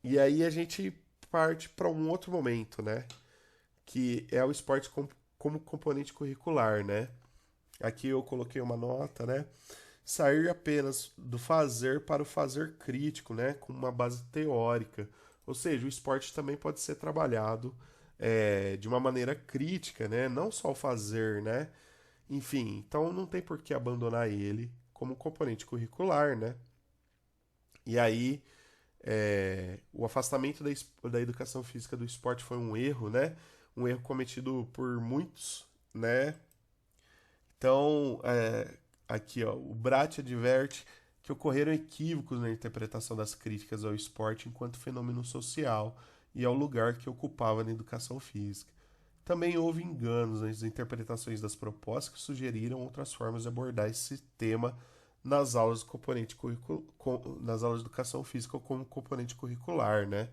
[SPEAKER 1] E aí a gente parte para um outro momento, né? Que é o esporte como componente curricular, né? Aqui eu coloquei uma nota, né? Sair apenas do fazer para o fazer crítico, né? Com uma base teórica. Ou seja, o esporte também pode ser trabalhado de uma maneira crítica, né? Não só o fazer, né? Enfim, então não tem por que abandonar ele como componente curricular, né? E aí, o afastamento da educação física do esporte foi um erro, né? Um erro cometido por muitos, né? Então, aqui, ó, o Brat adverte que ocorreram equívocos na interpretação das críticas ao esporte enquanto fenômeno social e ao lugar que ocupava na educação física. Também houve enganos nas interpretações das propostas que sugeriram outras formas de abordar esse tema nas aulas de nas aulas de educação física como componente curricular, né?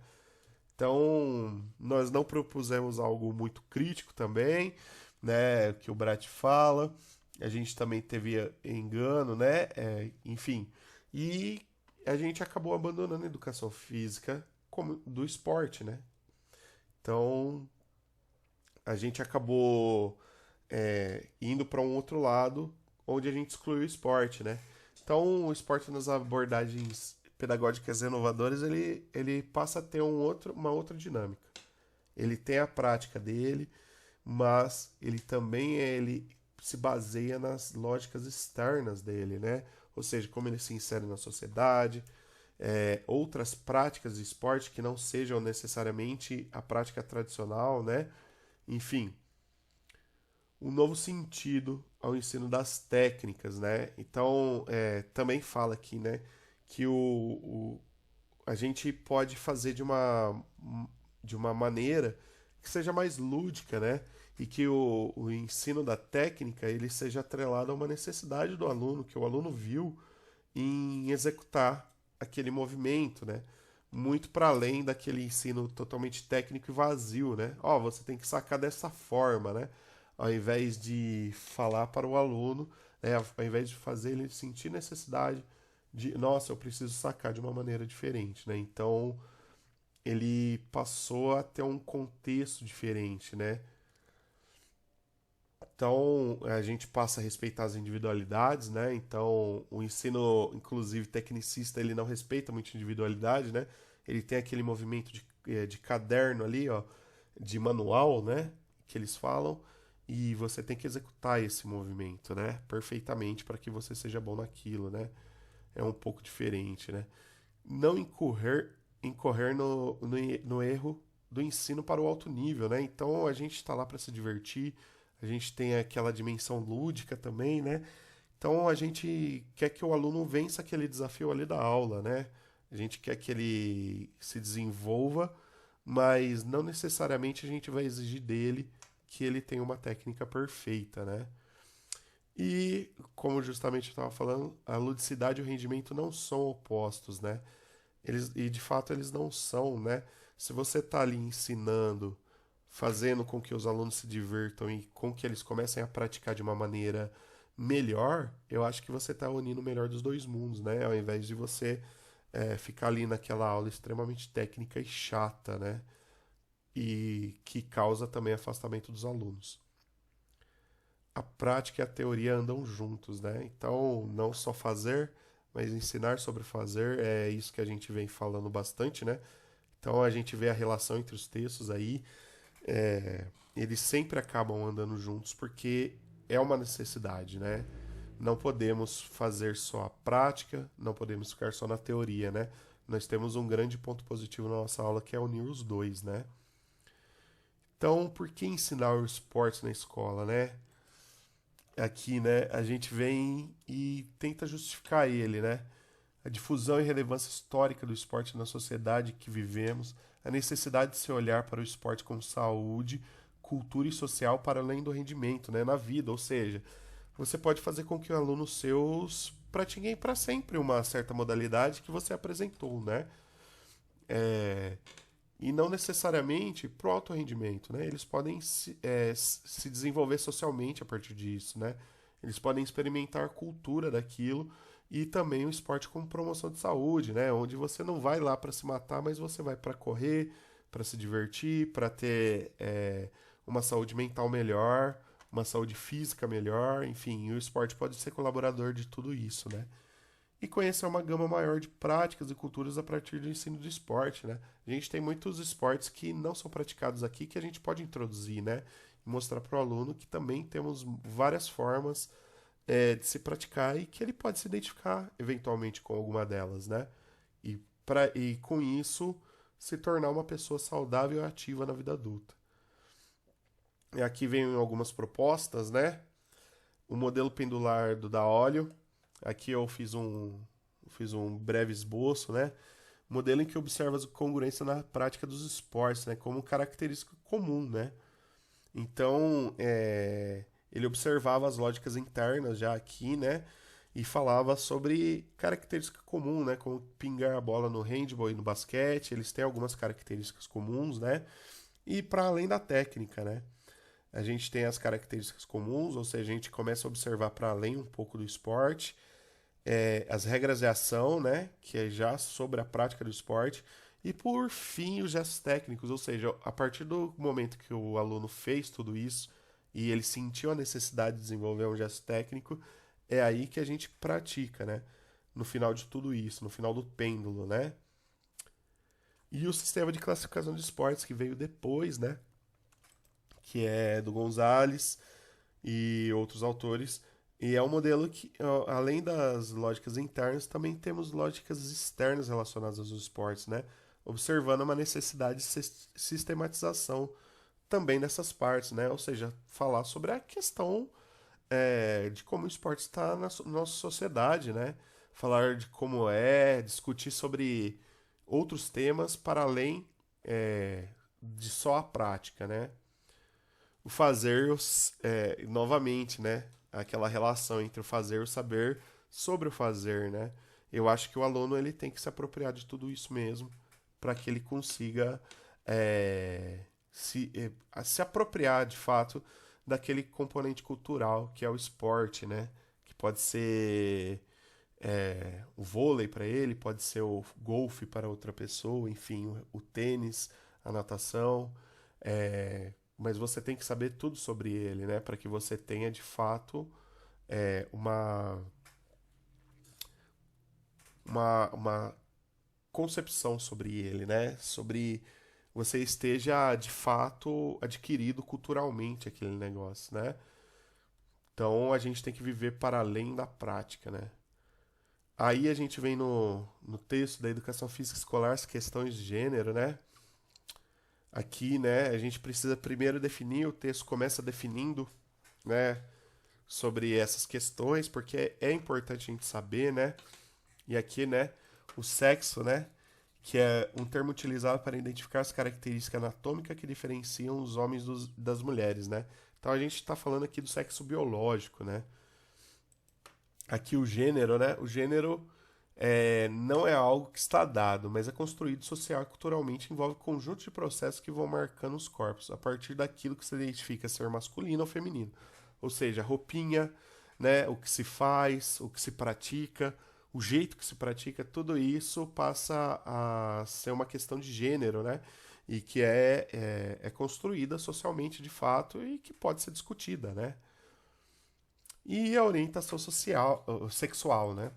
[SPEAKER 1] Então, nós não propusemos algo muito crítico também, né? Que o Brat fala. A gente também teve engano, né? Enfim. E a gente acabou abandonando a educação física como do esporte, né? Então, a gente acabou indo para um outro lado, onde a gente excluiu o esporte, né? Então, o esporte nas abordagens pedagógicas inovadoras, ele passa a ter uma outra dinâmica. Ele tem a prática dele, mas ele se baseia nas lógicas externas dele, né? Ou seja, como ele se insere na sociedade, outras práticas de esporte que não sejam necessariamente a prática tradicional, né? Enfim, um novo sentido ao ensino das técnicas, né? Então, também fala aqui, né, que a gente pode fazer de uma maneira que seja mais lúdica, né? E que o ensino da técnica ele seja atrelado a uma necessidade do aluno, que o aluno viu em executar aquele movimento, né? Muito para além daquele ensino totalmente técnico e vazio, né? Ó, você tem que sacar dessa forma, né? Ao invés de falar para o aluno, né? Ao invés de fazer ele sentir necessidade de, nossa, eu preciso sacar de uma maneira diferente, né? Então, ele passou a ter um contexto diferente, né? Então, a gente passa a respeitar as individualidades, né? Então, o ensino, inclusive tecnicista, ele não respeita muito a individualidade, né? Ele tem aquele movimento de caderno ali, ó, de manual, né? Que eles falam, e você tem que executar esse movimento, né? Perfeitamente para que você seja bom naquilo, né? É um pouco diferente, né? Não incorrer no erro do ensino para o alto nível, né? Então a gente está lá para se divertir, a gente tem aquela dimensão lúdica também, né? Então a gente quer que o aluno vença aquele desafio ali da aula, né? A gente quer que ele se desenvolva, mas não necessariamente a gente vai exigir dele que ele tenha uma técnica perfeita, né? E, como justamente eu estava falando, a ludicidade e o rendimento não são opostos, né? E de fato eles não são, né? Se você está ali ensinando, fazendo com que os alunos se divirtam e com que eles comecem a praticar de uma maneira melhor, eu acho que você está unindo o melhor dos dois mundos, né? Ao invés de você ficar ali naquela aula extremamente técnica e chata, né? E que causa também afastamento dos alunos. A prática e a teoria andam juntos, né? Então, não só fazer, mas ensinar sobre fazer, é isso que a gente vem falando bastante, né? Então, a gente vê a relação entre os textos aí, eles sempre acabam andando juntos porque é uma necessidade, né? Não podemos fazer só a prática, não podemos ficar só na teoria, né? Nós temos um grande ponto positivo na nossa aula que é unir os dois, né? Então, por que ensinar o esporte na escola, né? Aqui, né, a gente vem e tenta justificar ele, né? A difusão e relevância histórica do esporte na sociedade que vivemos, a necessidade de se olhar para o esporte como saúde, cultura e social para além do rendimento, né, na vida, ou seja, você pode fazer com que o aluno seus pratiquem para sempre uma certa modalidade que você apresentou, né? E não necessariamente para o alto rendimento, né? Eles podem se desenvolver socialmente a partir disso, né? Eles podem experimentar a cultura daquilo e também o esporte como promoção de saúde, né? Onde você não vai lá para se matar, mas você vai para correr, para se divertir, para ter uma saúde mental melhor, uma saúde física melhor, enfim, e o esporte pode ser colaborador de tudo isso, né? E conhecer uma gama maior de práticas e culturas a partir do ensino do esporte, né? A gente tem muitos esportes que não são praticados aqui que a gente pode introduzir, né? E mostrar para o aluno que também temos várias formas de se praticar e que ele pode se identificar eventualmente com alguma delas, né? E com isso se tornar uma pessoa saudável e ativa na vida adulta. E aqui vem algumas propostas, né? O modelo pendular do Daolio. Aqui eu fiz um breve esboço, né? Modelo em que observa a congruência na prática dos esportes, né? Como característica comum, né? Então, ele observava as lógicas internas já aqui, né? E falava sobre característica comum, né? Como pingar a bola no handball e no basquete, eles têm algumas características comuns, né? E para além da técnica, né? A gente tem as características comuns, ou seja, a gente começa a observar para além um pouco do esporte, as regras de ação, né? Que é já sobre a prática do esporte. E por fim, os gestos técnicos, ou seja, a partir do momento que o aluno fez tudo isso e ele sentiu a necessidade de desenvolver um gesto técnico, é aí que a gente pratica, né? No final de tudo isso, no final do pêndulo, né? E o sistema de classificação de esportes que veio depois, né? Que é do Gonzalez e outros autores. E é um modelo que, além das lógicas internas, também temos lógicas externas relacionadas aos esportes, né? Observando uma necessidade de sistematização também nessas partes, né? Ou seja, falar sobre a questão de como o esporte está na nossa sociedade, né? Falar de como discutir sobre outros temas para além de só a prática, né? O fazer, novamente, né? Aquela relação entre o fazer e o saber sobre o fazer, né? Eu acho que o aluno ele tem que se apropriar de tudo isso mesmo para que ele consiga se apropriar de fato daquele componente cultural que é o esporte, né? Que pode ser o vôlei para ele, pode ser o golfe para outra pessoa, enfim, o tênis, a natação, mas você tem que saber tudo sobre ele, né? Para que você tenha de fato uma, uma concepção sobre ele, né? Sobre você esteja de fato adquirido culturalmente aquele negócio, né? Então a gente tem que viver para além da prática, né? Aí a gente vem no texto da educação física escolar, as questões de gênero, né? Aqui, né, a gente precisa primeiro definir, o texto começa definindo, né, sobre essas questões, porque é importante a gente saber, né? E aqui, né, o sexo, né, que é um termo utilizado para identificar as características anatômicas que diferenciam os homens das mulheres, né? Então a gente está falando aqui do sexo biológico, né? Aqui o gênero, né? O gênero não é algo que está dado, mas é construído social e culturalmente, envolve um conjunto de processos que vão marcando os corpos, a partir daquilo que se identifica ser masculino ou feminino. Ou seja, a roupinha, né? O que se faz, o que se pratica, o jeito que se pratica, tudo isso passa a ser uma questão de gênero, né? E que é construída socialmente de fato e que pode ser discutida, né? E a orientação sexual, né?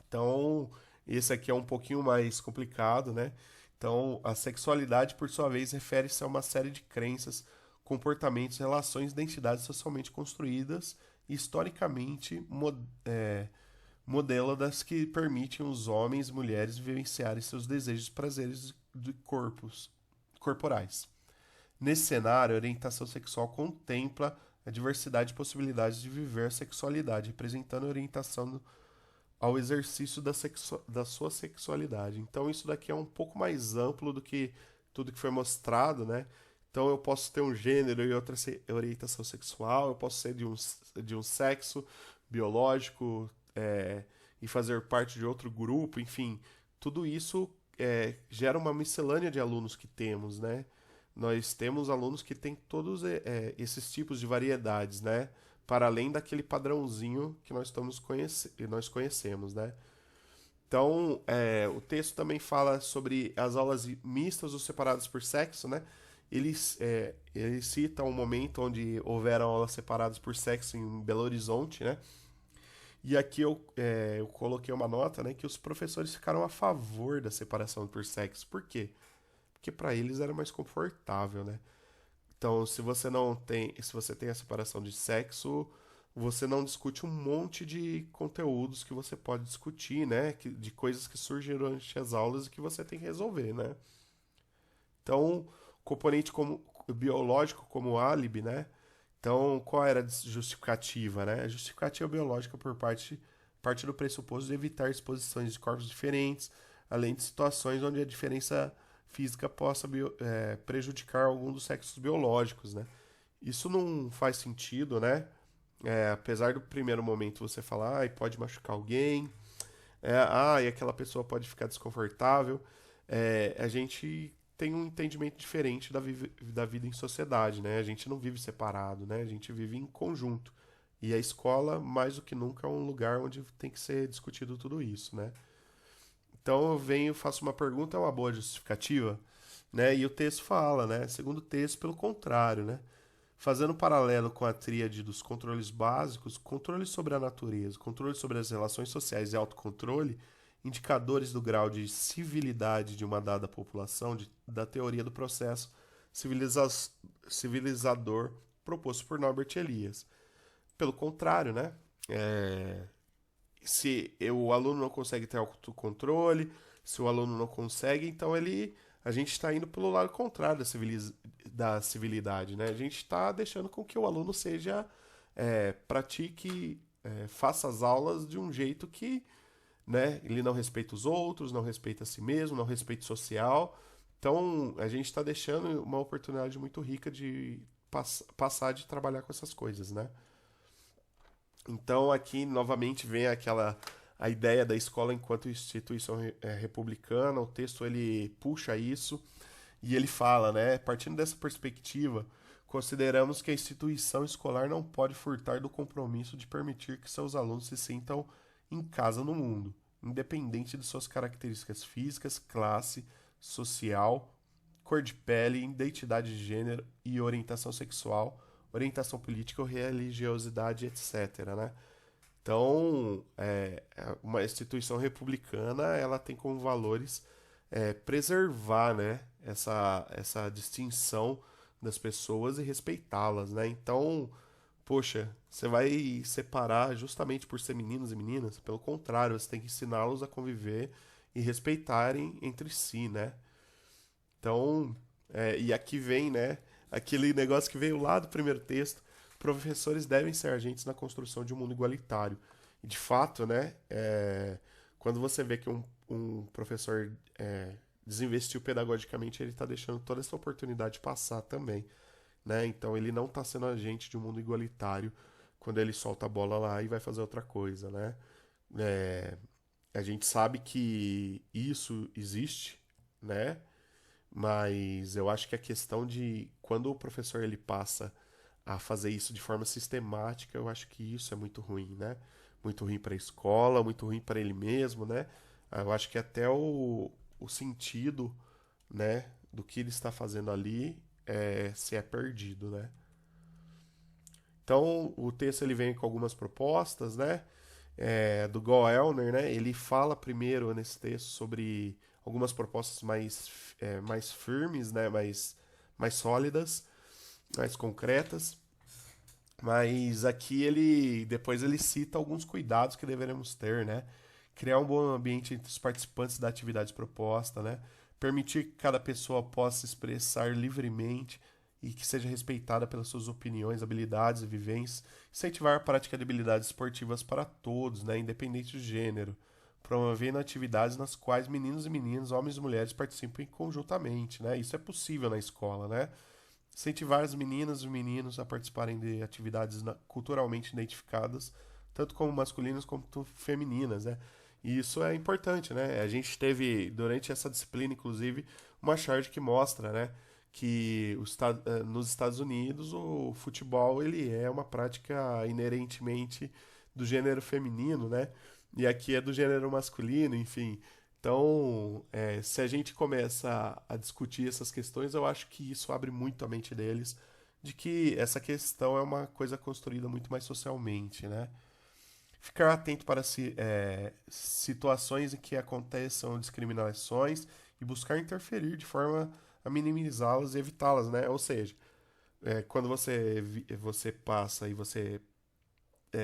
[SPEAKER 1] Então, esse aqui é um pouquinho mais complicado, né? Então, a sexualidade, por sua vez, refere-se a uma série de crenças, comportamentos, relações, identidades socialmente construídas e historicamente modeladas que permitem os homens e mulheres vivenciarem seus desejos e prazeres de corporais. Nesse cenário, a orientação sexual contempla a diversidade de possibilidades de viver a sexualidade, representando a orientação ao exercício da sua sexualidade. Então, isso daqui é um pouco mais amplo do que tudo que foi mostrado, né? Então, eu posso ter um gênero e outra orientação sexual, eu posso ser de um sexo biológico e fazer parte de outro grupo, enfim, tudo isso gera uma miscelânea de alunos que temos, né? Nós temos alunos que têm todos esses tipos de variedades, né? Para além daquele padrãozinho que nós conhecemos, né? Então, o texto também fala sobre as aulas mistas ou separadas por sexo, né? ele cita um momento onde houveram aulas separadas por sexo em Belo Horizonte, né? E aqui eu coloquei uma nota, né, que os professores ficaram a favor da separação por sexo. Por quê? Porque para eles era mais confortável, né? Então, se você tem a separação de sexo, você não discute um monte de conteúdos que você pode discutir, né? De coisas que surgem durante as aulas e que você tem que resolver, né? Então, componente como biológico como álibi, né? Então, qual era a justificativa, né? A justificativa biológica parte do pressuposto de evitar exposições de corpos diferentes, além de situações onde a diferença física possa prejudicar algum dos sexos biológicos, né? Isso não faz sentido, né? Apesar do primeiro momento você falar, pode machucar alguém, e aquela pessoa pode ficar desconfortável, a gente tem um entendimento diferente da vida em sociedade, né? A gente não vive separado, né? A gente vive em conjunto. E a escola, mais do que nunca, é um lugar onde tem que ser discutido tudo isso, né? Então eu venho, faço uma pergunta, é uma boa justificativa, né? E o texto fala, né? Segundo o texto, pelo contrário, né? Fazendo um paralelo com a tríade dos controles básicos, controle sobre a natureza, controle sobre as relações sociais e autocontrole, indicadores do grau de civilidade de uma dada população, da teoria do processo civiliza civilizador proposto por Norbert Elias. Pelo contrário, né? É, se o aluno não consegue ter autocontrole, se o aluno não consegue, então a gente está indo pelo lado contrário da civilidade, né? A gente está deixando com que o aluno pratique, faça as aulas de um jeito que, né, ele não respeita os outros, não respeita a si mesmo, não respeita o social. Então, a gente está deixando uma oportunidade muito rica de passar de trabalhar com essas coisas, né? Então aqui novamente vem a ideia da escola enquanto instituição republicana. O texto ele puxa isso e ele fala, né? Partindo dessa perspectiva, consideramos que a instituição escolar não pode furtar do compromisso de permitir que seus alunos se sintam em casa no mundo, independente de suas características físicas, classe, social, cor de pele, identidade de gênero e orientação sexual, orientação política ou religiosidade, etc., né? Então, uma instituição republicana, ela tem como valores preservar, né, essa distinção das pessoas e respeitá-las, né? Então, poxa, você vai separar justamente por ser meninos e meninas? Pelo contrário, você tem que ensiná-los a conviver e respeitarem entre si, né? Então, e aqui vem, né, aquele negócio que veio lá do primeiro texto. Professores devem ser agentes na construção de um mundo igualitário. E de fato, né, quando você vê que um professor desinvestiu pedagogicamente, ele está deixando toda essa oportunidade passar também, né? Então ele não está sendo agente de um mundo igualitário quando ele solta a bola lá e vai fazer outra coisa, né? É, a gente sabe que isso existe, né? Mas eu acho que a questão de quando o professor ele passa a fazer isso de forma sistemática, eu acho que isso é muito ruim, né? Muito ruim para a escola, muito ruim para ele mesmo, né? Eu acho que até o sentido, né, do que ele está fazendo ali se é perdido, né? Então, o texto ele vem com algumas propostas, né? Do Goelner, né? Ele fala primeiro nesse texto sobre algumas propostas mais firmes, né? Mais sólidas, mais concretas. Mas aqui depois ele cita alguns cuidados que deveremos ter, né? Criar um bom ambiente entre os participantes da atividade proposta, né? Permitir que cada pessoa possa se expressar livremente e que seja respeitada pelas suas opiniões, habilidades e vivências. Incentivar a prática de habilidades esportivas para todos, né? Independente do gênero. Promovendo atividades nas quais meninos e meninas, homens e mulheres participem conjuntamente, né? Isso é possível na escola, né? Incentivar as meninas e meninos a participarem de atividades culturalmente identificadas, tanto como masculinas quanto femininas, né? E isso é importante, né? A gente teve, durante essa disciplina, inclusive, uma charge que mostra, né, que nos Estados Unidos o futebol ele é uma prática inerentemente do gênero feminino, né? E aqui é do gênero masculino, enfim. Então, se a gente começa a discutir essas questões, eu acho que isso abre muito a mente deles de que essa questão é uma coisa construída muito mais socialmente, né? Ficar atento para situações em que aconteçam discriminações e buscar interferir de forma a minimizá-las e evitá-las, né? Ou seja, quando você passa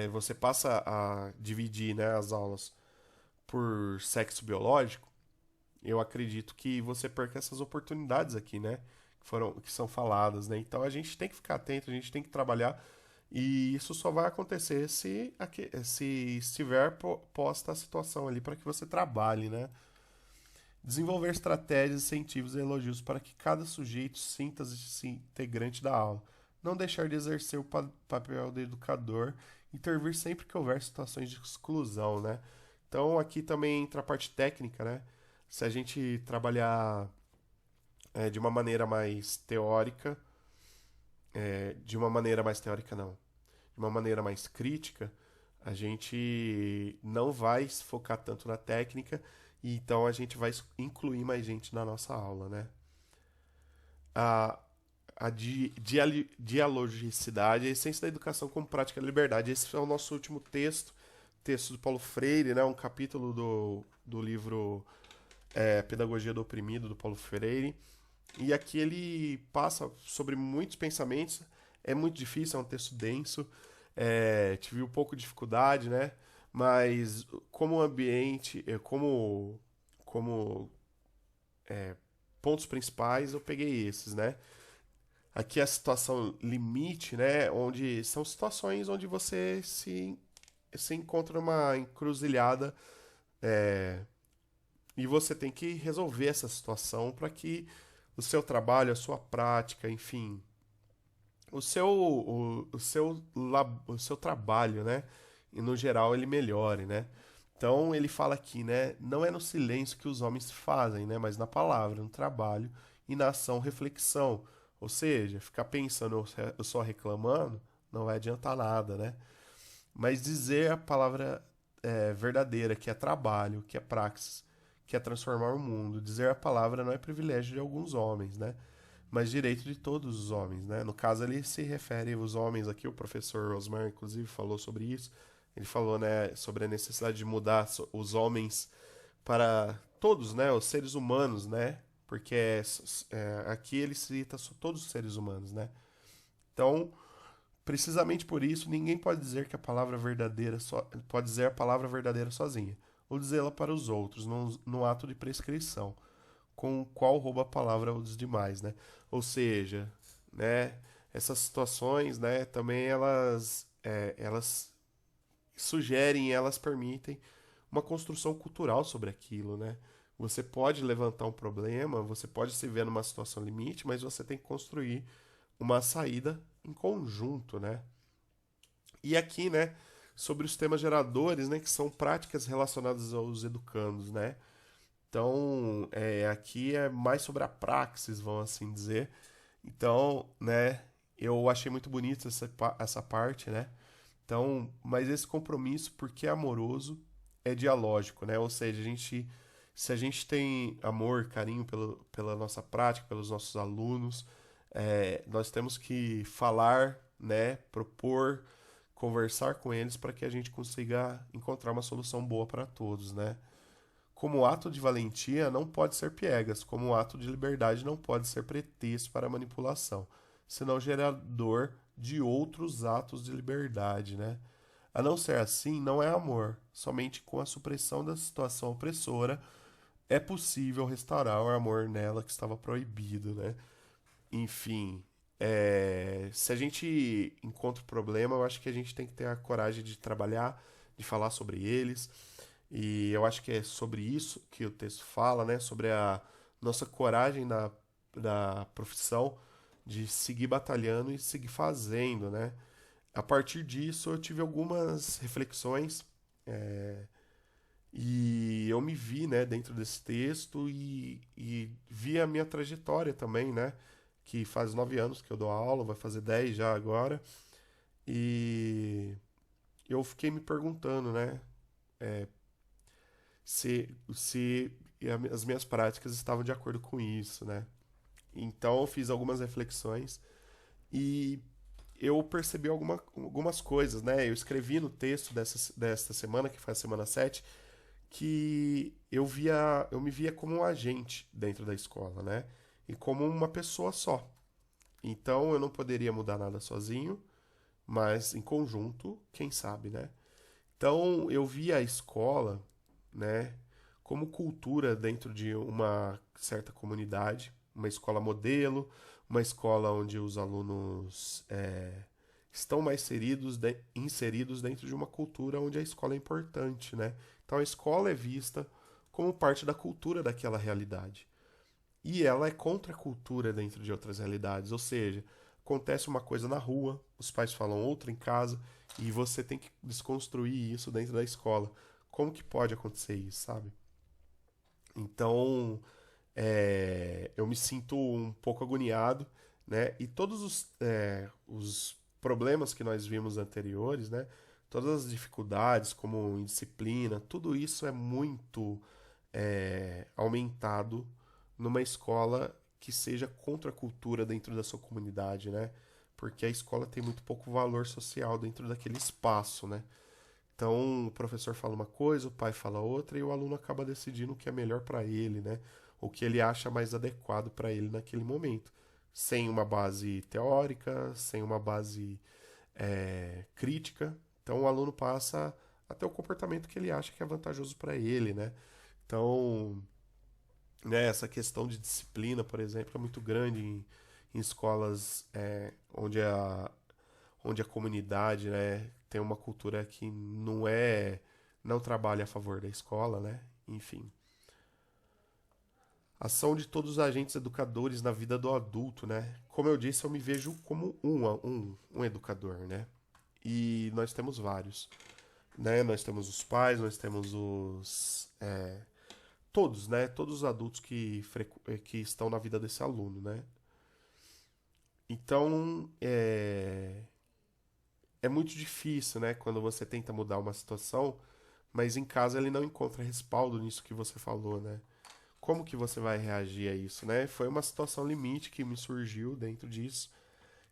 [SPEAKER 1] você passa a dividir, né, as aulas por sexo biológico, eu acredito que você perca essas oportunidades aqui, né? Que são faladas, né? Então a gente tem que ficar atento, a gente tem que trabalhar e isso só vai acontecer se estiver posta a situação ali para que você trabalhe, né? Desenvolver estratégias, incentivos e elogios para que cada sujeito sinta-se integrante da aula. Não deixar de exercer o papel de educador, intervir sempre que houver situações de exclusão, né? Então aqui também entra a parte técnica, né? Se a gente trabalhar de uma maneira mais teórica, de uma maneira mais teórica não, de uma maneira mais crítica, a gente não vai se focar tanto na técnica e então a gente vai incluir mais gente na nossa aula, né? A, dialogicidade, a essência da educação como prática da liberdade. Esse é o nosso último texto do Paulo Freire, né? Um capítulo do livro Pedagogia do Oprimido, do Paulo Freire. E aqui ele passa sobre muitos pensamentos. É muito difícil, é um texto denso. Tive um pouco de dificuldade, né? Mas como ambiente, como pontos principais, eu peguei esses, né? Aqui a situação limite, né? Onde são situações onde você se encontra numa encruzilhada e você tem que resolver essa situação para que o seu trabalho, a sua prática, enfim, o seu trabalho, né? E no geral ele melhore, né? Então ele fala aqui, né? Não é no silêncio que os homens se fazem, né? Mas na palavra, no trabalho e na ação, reflexão. Ou seja, ficar pensando eu só reclamando não vai adiantar nada, né? Mas dizer a palavra verdadeira, que é trabalho, que é praxis, que é transformar o mundo. Dizer a palavra não é privilégio de alguns homens, né? Mas direito de todos os homens, né? No caso, ele se refere aos homens aqui, o professor Osmar, inclusive, falou sobre isso. Ele falou, né, sobre a necessidade de mudar os homens para todos, né, os seres humanos, né? Porque aqui ele cita todos os seres humanos, né? Então, precisamente por isso, ninguém pode dizer que a palavra verdadeira pode dizer a palavra verdadeira sozinha, ou dizê-la para os outros, no ato de prescrição com o qual rouba a palavra aos demais, né? Ou seja, né, essas situações, né, também elas sugerem, elas permitem uma construção cultural sobre aquilo, né? Você pode levantar um problema, você pode se ver numa situação limite, mas você tem que construir uma saída em conjunto, né? E aqui, né, sobre os temas geradores, né, que são práticas relacionadas aos educandos, né? Então, aqui é mais sobre a praxis, vamos assim dizer. Então, né, eu achei muito bonito essa parte, né? Então, mas esse compromisso, porque é amoroso, é dialógico, né? Ou seja, se a gente tem amor, carinho pela nossa prática, pelos nossos alunos, nós temos que falar, né, propor, conversar com eles para que a gente consiga encontrar uma solução boa para todos, né? Como ato de valentia não pode ser piegas, como ato de liberdade não pode ser pretexto para manipulação, senão gerador de outros atos de liberdade, né? A não ser assim, não é amor. Somente com a supressão da situação opressora é possível restaurar o amor nela que estava proibido, né? Enfim, se a gente encontra o problema, eu acho que a gente tem que ter a coragem de trabalhar, de falar sobre eles. E eu acho que é sobre isso que o texto fala, né? Sobre a nossa coragem da profissão de seguir batalhando e seguir fazendo, né? A partir disso, eu tive algumas reflexões e eu me vi, né, dentro desse texto e vi a minha trajetória também, né? Que faz 9 anos que eu dou aula, vai fazer 10 já agora. E eu fiquei me perguntando, né? Se as minhas práticas estavam de acordo com isso, né? Então eu fiz algumas reflexões e eu percebi algumas coisas, né? Eu escrevi no texto desta semana, que foi a semana 7, que eu me via como um agente dentro da escola, né? E como uma pessoa só. Então eu não poderia mudar nada sozinho, mas em conjunto, quem sabe, né? Então eu via a escola, né, como cultura dentro de uma certa comunidade, uma escola modelo, uma escola onde os alunos estão mais inseridos dentro de uma cultura onde a escola é importante, né? Então a escola é vista como parte da cultura daquela realidade. E ela é contra a cultura dentro de outras realidades, ou seja, acontece uma coisa na rua, os pais falam outra em casa, e você tem que desconstruir isso dentro da escola. Como que pode acontecer isso, sabe? Então, eu me sinto um pouco agoniado, né? E todos os problemas que nós vimos anteriores, né? Todas as dificuldades, como indisciplina, tudo isso é muito aumentado numa escola que seja contra a cultura dentro da sua comunidade, né? Porque a escola tem muito pouco valor social dentro daquele espaço, né? Então, o professor fala uma coisa, o pai fala outra e o aluno acaba decidindo o que é melhor para ele, né? O que ele acha mais adequado para ele naquele momento, sem uma base teórica, sem uma base crítica. Então, o aluno passa até o comportamento que ele acha que é vantajoso para ele, né? Então, né, essa questão de disciplina, por exemplo, é muito grande em escolas onde a comunidade, né, tem uma cultura que não trabalha a favor da escola, né? Enfim. Ação de todos os agentes educadores na vida do adulto, né? Como eu disse, eu me vejo como um educador, né? E nós temos vários, né? Nós temos os pais, nós temos todos, né? Todos os adultos que estão na vida desse aluno, né? Então, é muito difícil, né? Quando você tenta mudar uma situação, mas em casa ele não encontra respaldo nisso que você falou, né? Como que você vai reagir a isso, né? Foi uma situação limite que me surgiu dentro disso.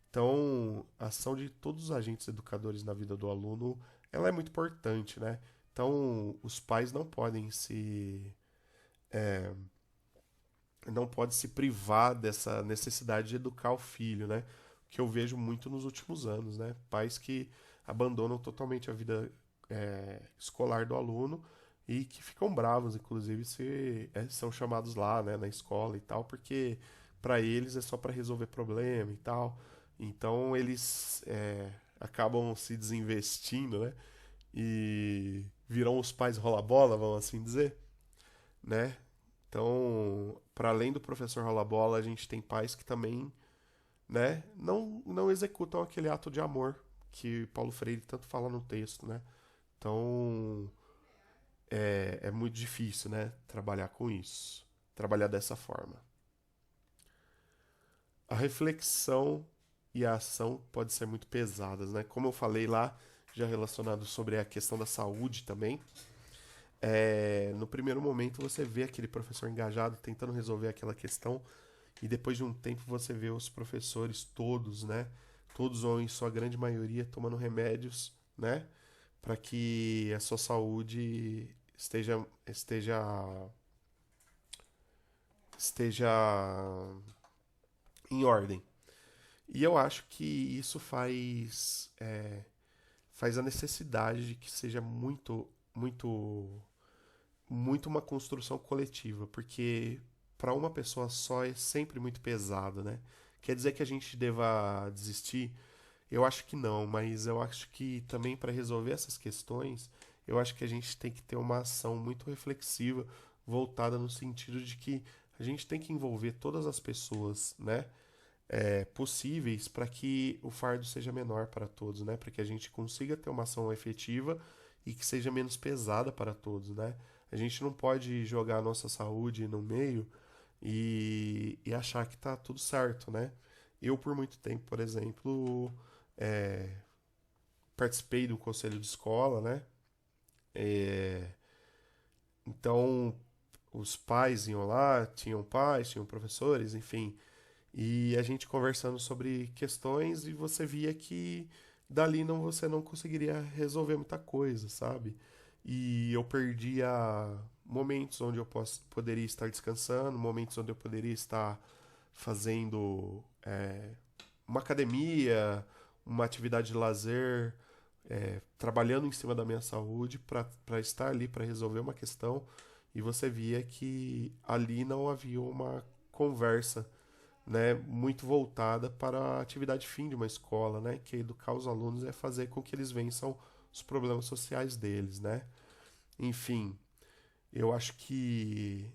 [SPEAKER 1] Então, a ação de todos os agentes educadores na vida do aluno, ela é muito importante, né? Então, os pais não podem se privar dessa necessidade de educar o filho, né? Que eu vejo muito nos últimos anos, né? Pais que abandonam totalmente a vida escolar do aluno e que ficam bravos, inclusive, se são chamados lá, né, na escola e tal, porque para eles é só para resolver problema e tal. Então eles acabam se desinvestindo, né? E viram os pais rola-bola, vamos assim dizer, né? Então, para além do professor rola-bola, a gente tem pais que também, né, não executam aquele ato de amor que Paulo Freire tanto fala no texto, né? Então, é muito difícil, né, trabalhar com isso, trabalhar dessa forma. A reflexão e a ação podem ser muito pesadas, né? Como eu falei lá, já relacionado sobre a questão da saúde também. No primeiro momento você vê aquele professor engajado tentando resolver aquela questão e depois de um tempo você vê os professores todos, né? Todos ou em sua grande maioria tomando remédios, né? Para que a sua saúde esteja em ordem. E eu acho que isso faz a necessidade de que seja muito uma construção coletiva, porque para uma pessoa só é sempre muito pesado, né? Quer dizer que a gente deva desistir? Eu acho que não, mas eu acho que também para resolver essas questões, eu acho que a gente tem que ter uma ação muito reflexiva, voltada no sentido de que a gente tem que envolver todas as pessoas, né? Possíveis para que o fardo seja menor para todos, né? Para que a gente consiga ter uma ação efetiva e que seja menos pesada para todos, né? A gente não pode jogar a nossa saúde no meio e achar que tá tudo certo, né? Eu, por muito tempo, por exemplo, é, participei do conselho de escola, né? Então, os pais iam lá, tinham pais, tinham professores, enfim, e a gente conversando sobre questões e você via que dali não você não conseguiria resolver muita coisa, sabe? E eu perdia momentos onde poderia estar descansando, momentos onde eu poderia estar fazendo uma academia, uma atividade de lazer, trabalhando em cima da minha saúde para estar ali para resolver uma questão. E você via que ali não havia uma conversa, né, muito voltada para a atividade fim de uma escola, né, que é educar os alunos é fazer com que eles vençam os problemas sociais deles, né? Enfim, eu acho que